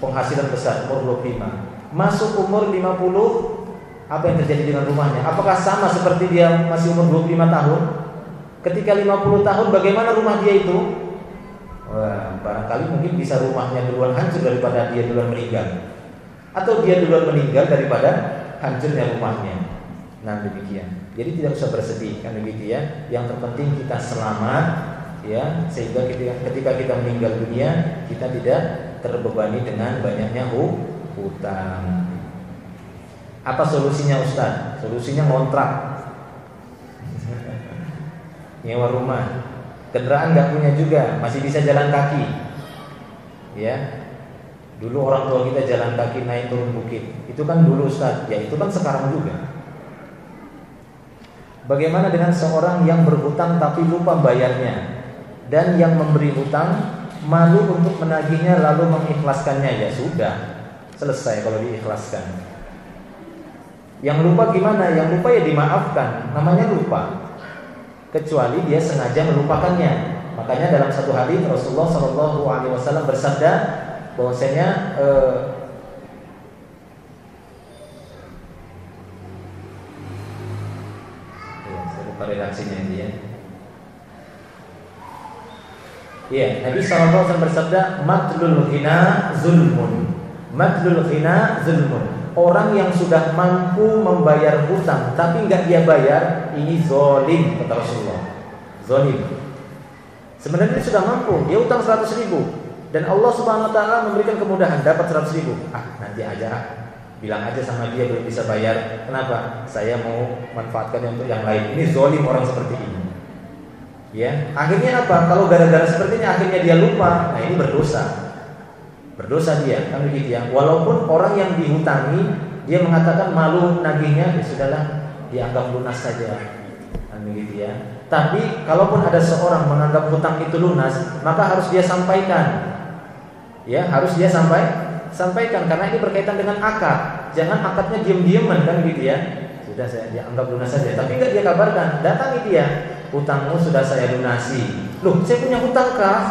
Penghasilan besar umur 25. masuk umur 50, apa yang terjadi dengan rumahnya? Apakah sama seperti dia masih umur 25 tahun? Ketika 50 tahun bagaimana rumah dia itu? Wah, barangkali mungkin bisa rumahnya duluan hancur daripada dia duluan meninggal, atau dia duluan meninggal daripada hancurnya rumahnya. Nah demikian. Jadi tidak usah bersedih kan begitu ya. Yang terpenting kita selamat ya, sehingga ketika kita meninggal dunia kita tidak terbebani dengan banyaknya hutang. Apa solusinya Ustaz? Solusinya ngontrak, nyewa rumah. Kendaraan nggak punya juga, masih bisa jalan kaki. Ya, dulu orang tua kita jalan kaki naik turun bukit. Itu kan dulu Ustaz. Ya itu kan sekarang juga. Bagaimana dengan seorang yang berhutang tapi lupa bayarnya, dan yang memberi hutang malu untuk menagihnya lalu mengikhlaskannya? Ya sudah, selesai kalau diikhlaskan. Yang lupa gimana? Yang lupa ya dimaafkan, namanya lupa. Kecuali dia sengaja melupakannya. Makanya dalam satu hadis Rasulullah SAW bersabda bahwasanya redaksinya ini ya. Iya, Nabi SAW bersabda, "Matlul ghina zulmun." Matlul ghina zulmun. Orang yang sudah mampu membayar hutang tapi enggak dia bayar, ini zalim kata Rasulullah. Zalim. Sebenarnya dia sudah mampu, dia utang 100.000 dan Allah Subhanahu wa taala memberikan kemudahan dapat 100.000. Nanti aja. Bilang aja sama dia belum bisa bayar. Kenapa? Saya mau manfaatkan untuk yang lain. Ini zalim orang seperti ini. Ya, akhirnya apa? Kalau gara-gara seperti ini akhirnya dia lupa. Nah, ini berdosa. Berdosa dia, kan begitu ya. Walaupun orang yang dihutangi dia mengatakan malu nagihnya, ya sudahlah, dianggap lunas saja. Kan begitu ya. Tapi kalaupun ada seorang menganggap hutang itu lunas, maka harus dia sampaikan. Ya, harus dia sampaikan karena ini berkaitan dengan akad. Jangan akadnya diam-diaman kan gitu ya. Sudah saya dianggap lunas saja, tapi enggak dia kabarkan. Datangi dia, hutangmu sudah saya lunasi. Loh, saya punya hutang kah?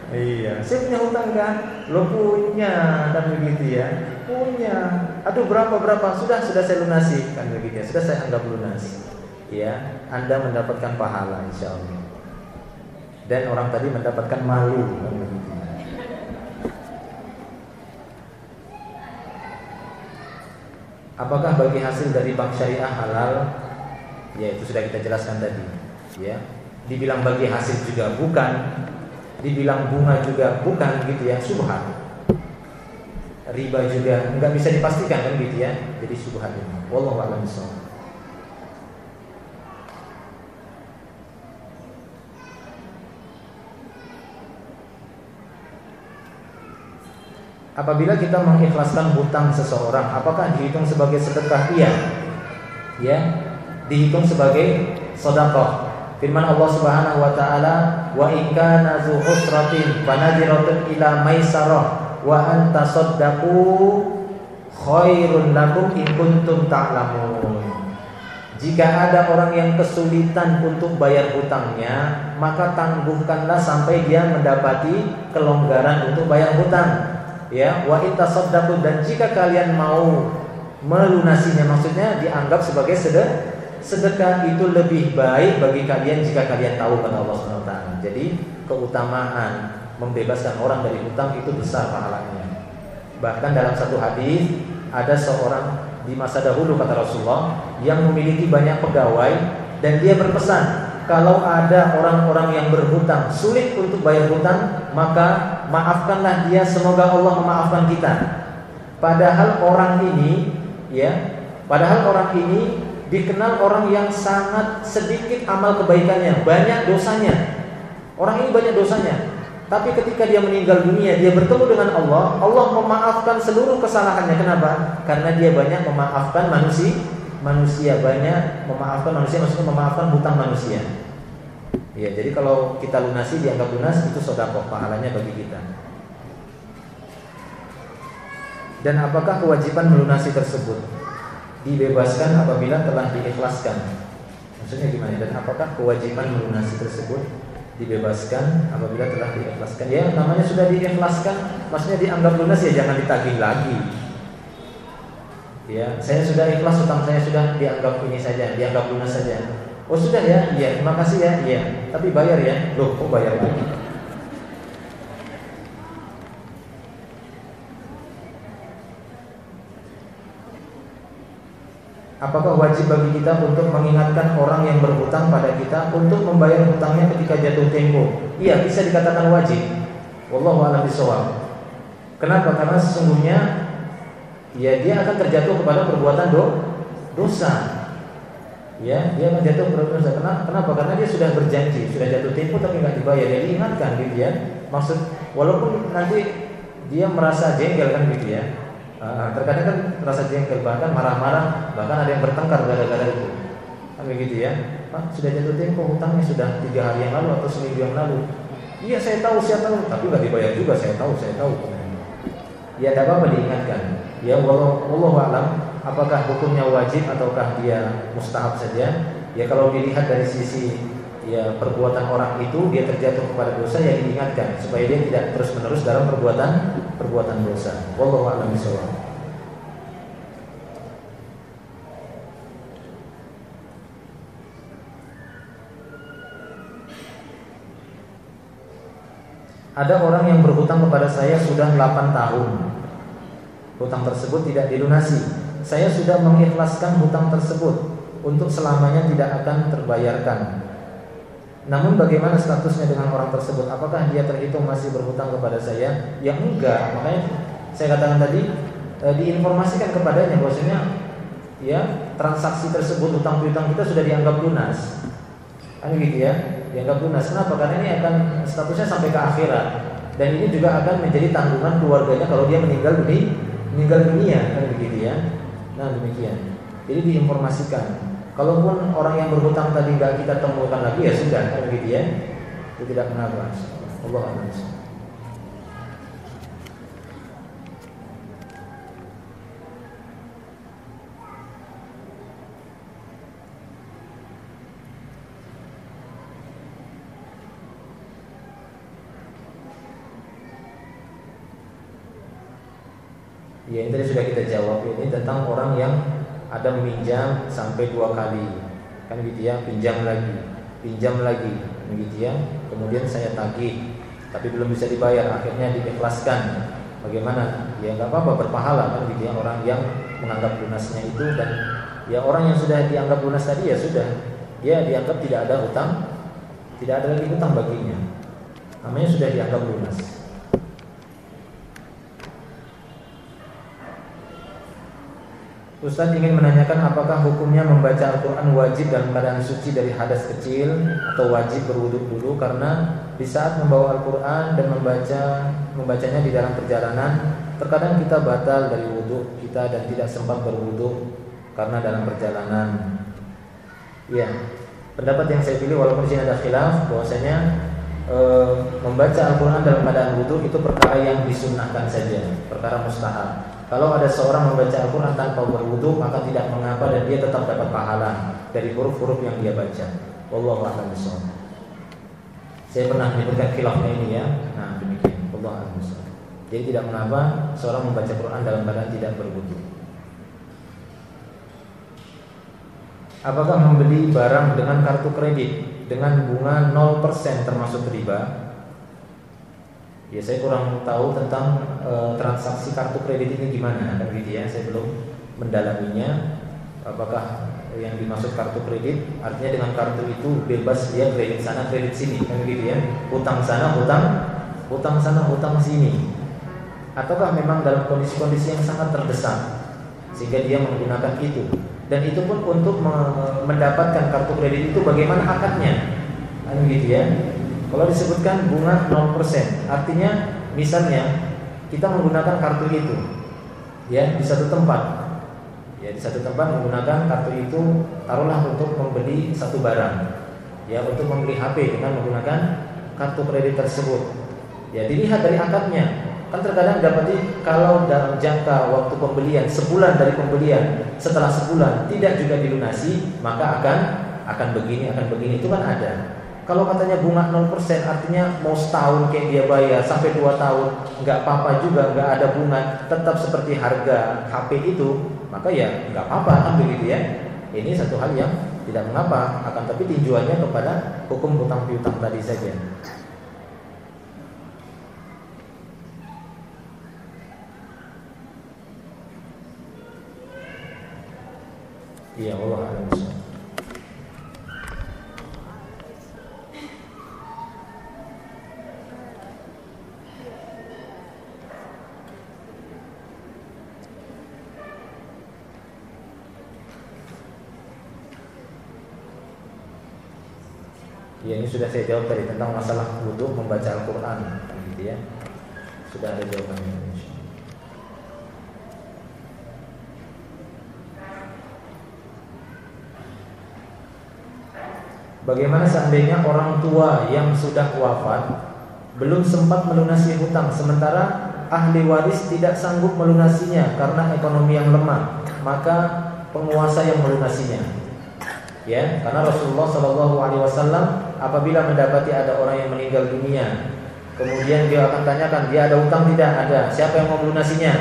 Iya, saya punya hutang kan? Lo punya kan begitu ya? Punya. Aduh berapa? Sudah saya lunasi kan begitu ya. Sudah saya anggap lunas. Ya, Anda mendapatkan pahala insya Allah. Dan orang tadi mendapatkan malu kan begitu. Apakah bagi hasil dari bank syariah halal? Ya itu sudah kita jelaskan tadi. Ya, dibilang bagi hasil juga bukan. Dibilang bunga juga bukan gitu ya, subhan. Riba juga enggak bisa dipastikan kan gitu ya. Jadi subhan ini. Wallahu a'lam bishawab. Apabila kita mengikhlaskan hutang seseorang, apakah dihitung sebagai sedekah? Iya. Ya, dihitung sebagai sedekah. Firman Allah Subhanahu wa taala, "Wa in kana dzu usratin fanadhiratun ila maisarah wa an tasaddaqu khairun lakum in kuntum ta'lamun." Jika ada orang yang kesulitan untuk bayar hutangnya, maka tangguhkanlah sampai dia mendapati kelonggaran untuk bayar hutang. Ya, wa in tasaddaqu, dan jika kalian mau melunasinya, maksudnya dianggap sebagai sedekah itu lebih baik bagi kalian jika kalian tahu kata Allah Subhanahu wa taala. Jadi keutamaan membebaskan orang dari hutang itu besar pahalanya. Bahkan dalam satu hadis ada seorang di masa dahulu kata Rasulullah yang memiliki banyak pegawai dan dia berpesan, kalau ada orang-orang yang berhutang sulit untuk bayar hutang, maka maafkanlah dia, semoga Allah memaafkan kita. Padahal orang ini dikenal orang yang sangat sedikit amal kebaikannya, banyak dosanya. Orang ini banyak dosanya. Tapi ketika dia meninggal dunia, dia bertemu dengan Allah, Allah memaafkan seluruh kesalahannya. Kenapa? Karena dia banyak memaafkan manusia, banyak memaafkan manusia, maksudnya memaafkan hutang manusia. Ya, jadi kalau kita lunasi, dianggap lunas, itu sedekah, pahalanya bagi kita. Dan apakah kewajiban melunasi tersebut dibebaskan apabila telah diikhlaskan? Maksudnya gimana? Dan apakah kewajiban melunasi tersebut dibebaskan apabila telah diikhlaskan. Ya, namanya sudah diikhlaskan, maksudnya dianggap lunas, ya jangan ditagih lagi. Ya, saya sudah ikhlas, hutang saya sudah dianggap ini saja, dianggap lunas saja. Oh sudah ya, iya, terima kasih ya, iya. Tapi bayar ya, loh kok bayar lagi? Apakah wajib bagi kita untuk mengingatkan orang yang berhutang pada kita untuk membayar hutangnya ketika jatuh tempo? Iya, bisa dikatakan wajib. Wallahu a'lam bishawab. Kenapa? Karena sesungguhnya ya dia akan terjatuh kepada perbuatan dosa. Ya, dia akan jatuh kepada dosa. Kenapa? Karena dia sudah berjanji, sudah jatuh tempo tapi nggak dibayar. Ya diingatkan gitu ya. Maksud, walaupun nanti dia merasa jengkel kan gitu ya. Terkadang kan rasa jengkel, bahkan marah-marah, bahkan ada yang bertengkar gara-gara itu. Kan begitu ya. Pak, sudah jatuh tempo, hutangnya sudah 3 hari yang lalu atau seminggu yang lalu. Iya saya tahu, tapi nggak dibayar juga. Saya tahu. Ya tidak apa-apa diingatkan. Ya wallahu a'lam, apakah hukumnya wajib ataukah dia mustahab saja? Ya kalau dilihat dari sisi ya perbuatan orang itu dia terjatuh kepada dosa, ya diingatkan supaya dia tidak terus-menerus dalam perbuatan dosa. Wallahu a'lam bishawab. Ada orang yang berhutang kepada saya sudah 8 tahun. Hutang tersebut tidak dilunasi. Saya sudah mengikhlaskan hutang tersebut untuk selamanya tidak akan terbayarkan. Namun bagaimana statusnya dengan orang tersebut? Apakah dia terhitung masih berhutang kepada saya? Ya enggak. Makanya saya katakan tadi, diinformasikan kepadanya bahwasanya ya transaksi tersebut, hutang piutang kita sudah dianggap lunas. Kan gitu ya, dianggap lunas. Kenapa? Karena ini akan statusnya sampai ke akhirat. Dan ini juga akan menjadi tanggungan keluarganya kalau dia meninggal dunia, kan begitu ya. Nah demikian. Jadi diinformasikan. Kalaupun orang yang berhutang tadi nggak kita temukan lagi, ya sudah, kan begitu ya. Itu tidak kenapa. Allah a'lam. Ya ini tadi sudah kita jawab. Ini tentang orang yang ada meminjam sampai 2 kali, kan gitu ya, pinjam lagi, begitu ya. Kemudian saya tagih, tapi belum bisa dibayar, akhirnya diikhlaskan. Bagaimana? Ya nggak apa-apa, berpahala kan gitu ya. Orang yang menganggap lunasnya itu, dan ya orang yang sudah dianggap lunas tadi ya sudah, dia dianggap tidak ada hutang, tidak ada lagi hutang baginya. Namanya sudah dianggap lunas. Ustaz ingin menanyakan apakah hukumnya membaca Al-Quran wajib dalam keadaan suci dari hadas kecil atau wajib berwudu dulu, karena di saat membawa Al-Quran dan membacanya di dalam perjalanan terkadang kita batal dari wudu kita dan tidak sempat berwudu karena dalam perjalanan. Ya, pendapat yang saya pilih walaupun di sini ada khilaf bahwasanya membaca Al-Quran dalam keadaan wudu itu perkara yang disunnahkan saja, perkara mustahab. Kalau ada seorang membaca Al-Quran tanpa berwudu, maka tidak mengapa dan dia tetap dapat pahala dari huruf-huruf yang dia baca. Wallahu a'lam bishawab. Saya pernah menyebutkan khilafnya ini ya. Nah demikian. Wallahu a'lam bishawab. Jadi tidak mengapa seorang membaca Quran dalam keadaan tidak berwudu. Apakah membeli barang dengan kartu kredit dengan bunga 0% termasuk riba? Ya saya kurang tahu tentang transaksi kartu kredit ini gimana, kan gitu ya. Saya belum mendalaminya. Apakah yang dimaksud kartu kredit artinya dengan kartu itu bebas dia kredit sana kredit sini, kan gitu ya. Hutang sana hutang sini. Ataukah memang dalam kondisi-kondisi yang sangat terdesak sehingga dia menggunakan itu. Dan itu pun untuk mendapatkan kartu kredit itu bagaimana akadnya, kan gitu ya. Kalau disebutkan bunga 0%, artinya misalnya kita menggunakan kartu itu ya di satu tempat. Ya di satu tempat menggunakan kartu itu taruhlah untuk membeli satu barang. Ya untuk membeli HP dengan menggunakan kartu kredit tersebut. Ya dilihat dari akadnya. Kan terkadang dapati kalau dalam jangka waktu pembelian sebulan dari pembelian, setelah sebulan tidak juga dilunasi, maka akan begini itu kan ada. Kalau katanya bunga 0%, artinya mau setahun kayak dia bayar sampai 2 tahun nggak apa-apa juga, nggak ada bunga, tetap seperti harga HP itu, maka ya nggak apa-apa kan begitu ya. Ini satu hal yang tidak mengapa, akan tapi tinjuannya kepada hukum hutang piutang tadi saja. Iya, Allah a'lam. Ya, ini sudah saya jawab tadi tentang masalah wudu membaca Al-Quran, gitu ya. Sudah ada jawabannya. Bagaimana seandainya orang tua yang sudah wafat belum sempat melunasi hutang, sementara ahli waris tidak sanggup melunasinya karena ekonomi yang lemah, maka penguasa yang melunasinya. Ya, karena Rasulullah SAW apabila mendapati ada orang yang meninggal dunia, kemudian dia akan tanyakan, dia ada hutang tidak? Ada. Siapa yang mau melunasinya?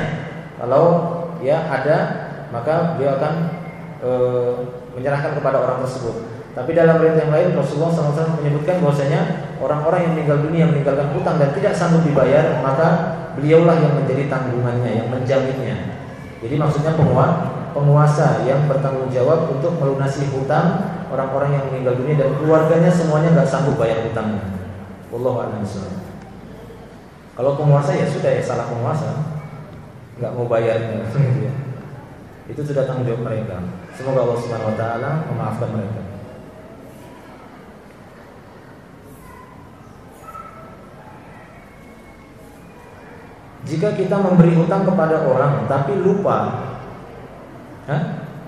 Kalau ya ada, maka dia akan menyerahkan kepada orang tersebut. Tapi dalam riwayat yang lain Rasulullah SAW menyebutkan bahwasanya orang-orang yang meninggal dunia meninggalkan hutang dan tidak sanggup dibayar, maka beliaulah yang menjadi tanggungannya, yang menjaminnya. Jadi maksudnya penguasa yang bertanggung jawab untuk melunasi hutang orang-orang yang meninggal dunia dan keluarganya semuanya nggak sanggup bayar hutangnya. Wallahu a'lam bishawab. Kalau penguasa ya sudah, ya salah penguasa, nggak mau bayarnya, itu sudah tanggung jawab mereka. Semoga Allah Subhanahu Wa Taala memaafkan mereka. Jika kita memberi hutang kepada orang tapi lupa,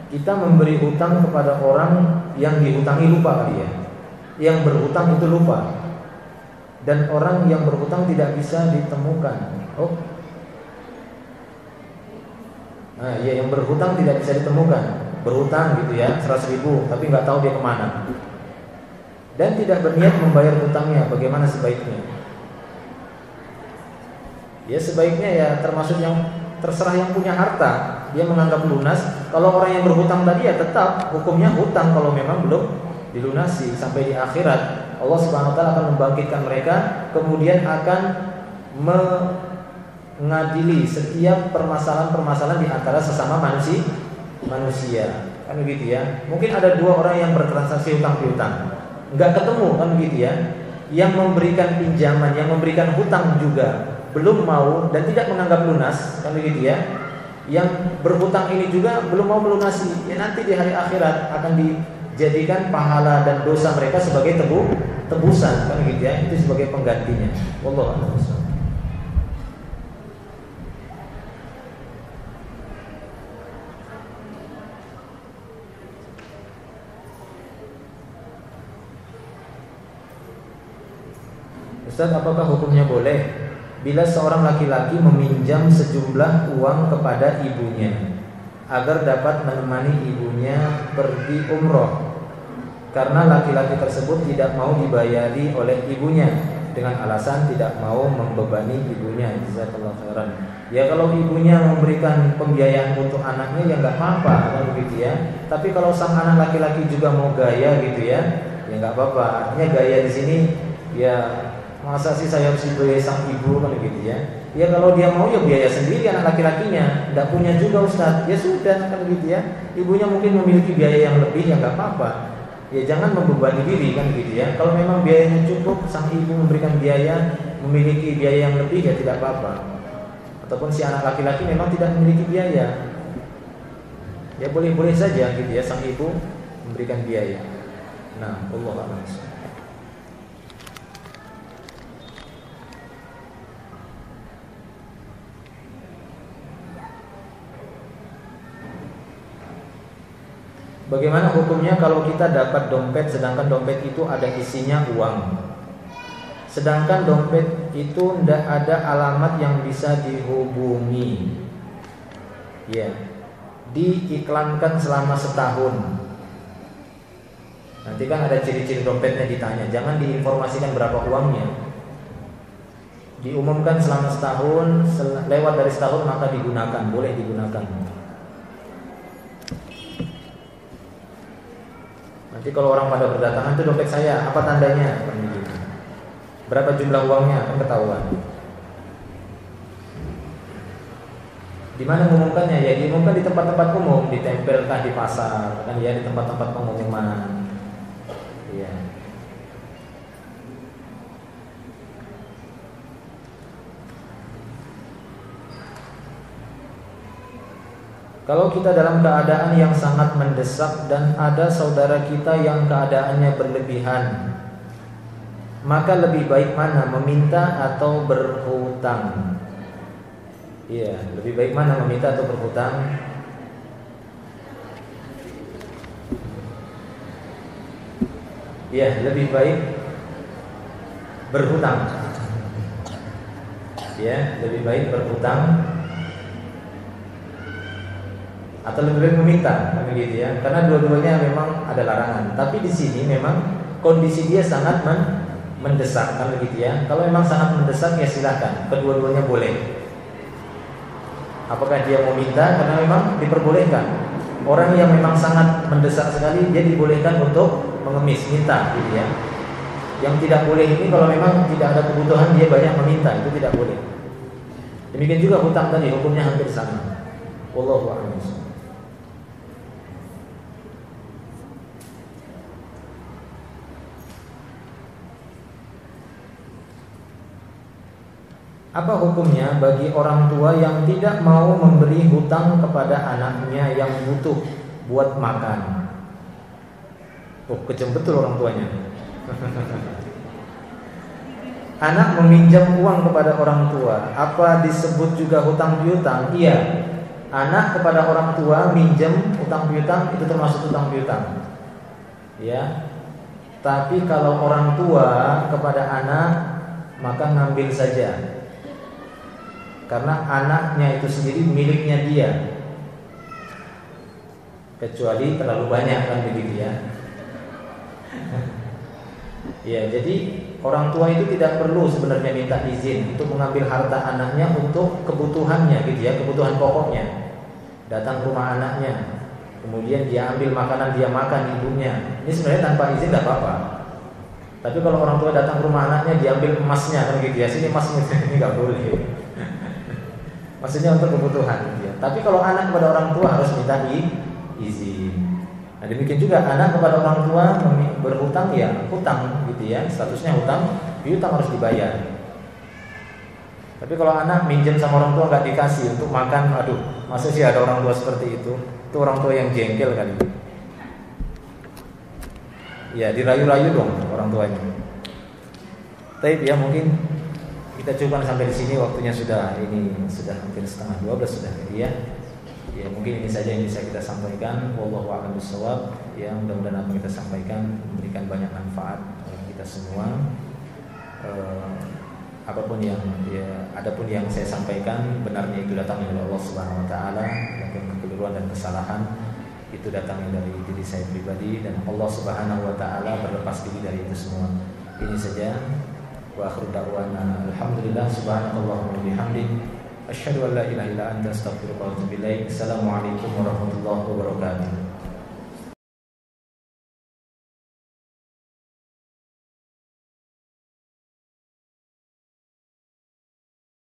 kita memberi hutang kepada orang yang dihutangi lupa kali ya, yang berhutang itu lupa, dan orang yang berhutang tidak bisa ditemukan. Yang berhutang tidak bisa ditemukan, berhutang gitu ya 100.000 tapi nggak tahu dia kemana, dan tidak berniat membayar hutangnya. Bagaimana sebaiknya? Ya sebaiknya ya termasuk yang terserah yang punya harta, dia menganggap lunas. Kalau orang yang berhutang tadi ya tetap hukumnya hutang kalau memang belum dilunasi. Sampai di akhirat Allah Subhanahu Wa Taala akan membangkitkan mereka, kemudian akan mengadili setiap permasalahan-permasalahan di antara sesama manusia. Kan begitu ya. Mungkin ada 2 orang yang bertransaksi hutang piutang, nggak ketemu kan begitu ya. Yang memberikan pinjaman, yang memberikan hutang juga belum mau dan tidak menganggap lunas, kan begitu ya. Yang berhutang ini juga belum mau melunasi, ya nanti di hari akhirat akan dijadikan pahala dan dosa mereka sebagai tebusan, kan begitu ya. Itu sebagai penggantinya. Wallahu a'lam. Ustaz, apakah hukumnya boleh bila seorang laki-laki meminjam sejumlah uang kepada ibunya agar dapat menemani ibunya pergi umroh, karena laki-laki tersebut tidak mau dibayari oleh ibunya dengan alasan tidak mau membebani ibunya? Jazakallahu khairan. Ya kalau ibunya memberikan pembiayaan untuk anaknya ya nggak apa-apa, kan begitu ya. Tapi kalau sang anak laki-laki juga mau gaya gitu ya, ya nggak apa-apa. Artinya gaya di sini ya, masa sih saya harus dibayar sang ibu, kan gitu ya. Ya kalau dia mau ya biaya sendiri anak laki-lakinya, tidak punya juga Ustaz, ya sudah, kan gitu ya. Ibunya mungkin memiliki biaya yang lebih, ya nggak apa-apa. Ya jangan membebani diri, kan gitu ya. Kalau memang biayanya cukup, sang ibu memberikan biaya, memiliki biaya yang lebih, ya tidak apa-apa. Ataupun si anak laki-laki memang tidak memiliki biaya, ya boleh-boleh saja gitu ya, sang ibu memberikan biaya. Nah, Allah a'lam. Bagaimana hukumnya kalau kita dapat dompet sedangkan dompet itu ada isinya uang, sedangkan dompet itu tidak ada alamat yang bisa dihubungi? Ya, diiklankan selama setahun. Nanti kan ada ciri-ciri dompetnya ditanya. Jangan diinformasikan berapa uangnya. Diumumkan selama setahun, lewat dari setahun maka digunakan, boleh digunakan. Nanti kalau orang pada berdatangan, itu dompet saya, apa tandanya? Berapa jumlah uangnya? Akan ketahuan. Di mana mengumumkannya? Ya diumumkan di tempat-tempat umum, ditempelkah di pasar, kan ya, di tempat-tempat pengumuman. Ya. Kalau kita dalam keadaan yang sangat mendesak dan ada saudara kita yang keadaannya berlebihan, maka lebih baik mana, meminta atau berhutang? Iya, lebih baik mana, meminta atau berhutang? Iya, lebih baik berhutang. Ya, lebih baik berhutang atau lebih baik meminta, begitu ya. Karena dua-duanya memang ada larangan. Tapi di sini memang kondisi dia sangat mendesak, kan begitu ya. Kalau memang sangat mendesak ya silakan, kedua-duanya boleh. Apakah dia mau minta? Karena memang diperbolehkan. Orang yang memang sangat mendesak sekali, dia dibolehkan untuk mengemis, minta, gitu ya. Yang tidak boleh ini kalau memang tidak ada kebutuhan, dia banyak meminta, itu tidak boleh. Demikian juga hutang tadi, hukumnya hampir sama. Wallahu a'lam. Apa hukumnya bagi orang tua yang tidak mau memberi hutang kepada anaknya yang butuh buat makan? Oh, kejam betul orang tuanya. Anak meminjam uang kepada orang tua, apa disebut juga hutang piutang? Iya. Anak kepada orang tua minjam hutang piutang, itu termasuk hutang piutang. Ya. Tapi kalau orang tua kepada anak, maka ngambil saja. Karena anaknya itu sendiri miliknya dia. Kecuali terlalu banyak, kan begitu ya. Ya, jadi orang tua itu tidak perlu sebenarnya minta izin untuk mengambil harta anaknya untuk kebutuhannya, gitu ya, kebutuhan pokoknya. Datang ke rumah anaknya, kemudian dia ambil makanan, dia makan ibunya. Ini sebenarnya tanpa izin tidak apa-apa. Tapi kalau orang tua datang ke rumah anaknya, dia ambil emasnya, kan gitu ya. Sini emasnya, ini nggak boleh. Maksudnya untuk kebutuhan, gitu ya. Tapi kalau anak kepada orang tua harus minta izin. Nah, demikian juga anak kepada orang tua berhutang, ya hutang, gitu ya. Statusnya hutang, piutang harus dibayar. Tapi kalau anak minjem sama orang tua nggak dikasih untuk makan, aduh, masa sih ada orang tua seperti itu? Itu orang tua yang jengkel kali. Ya, dirayu-rayu dong orang tuanya. Tapi ya mungkin kita coba sampai di sini, waktunya sudah hampir 11:30 sudah, ya. Ya mungkin ini saja yang bisa kita sampaikan. Wallahu a'lam bishawab. Ya, mudah-mudahan apa yang kita sampaikan memberikan banyak manfaat bagi kita semua. Adapun yang saya sampaikan benarnya itu datangnya dari Allah Subhanahu wa taala, dan kekeliruan dan kesalahan itu datangnya dari diri saya pribadi, dan Allah Subhanahu wa taala berlepas diri dari itu semua. Ini saja. Wa akhiru da'wana alhamdulillah subhanakallahumma wa bihamdik asyhadu an la ilaha illa anta astaghfiruka wa atubu ilaik. Assalamualaikum warahmatullahi wabarakatuh.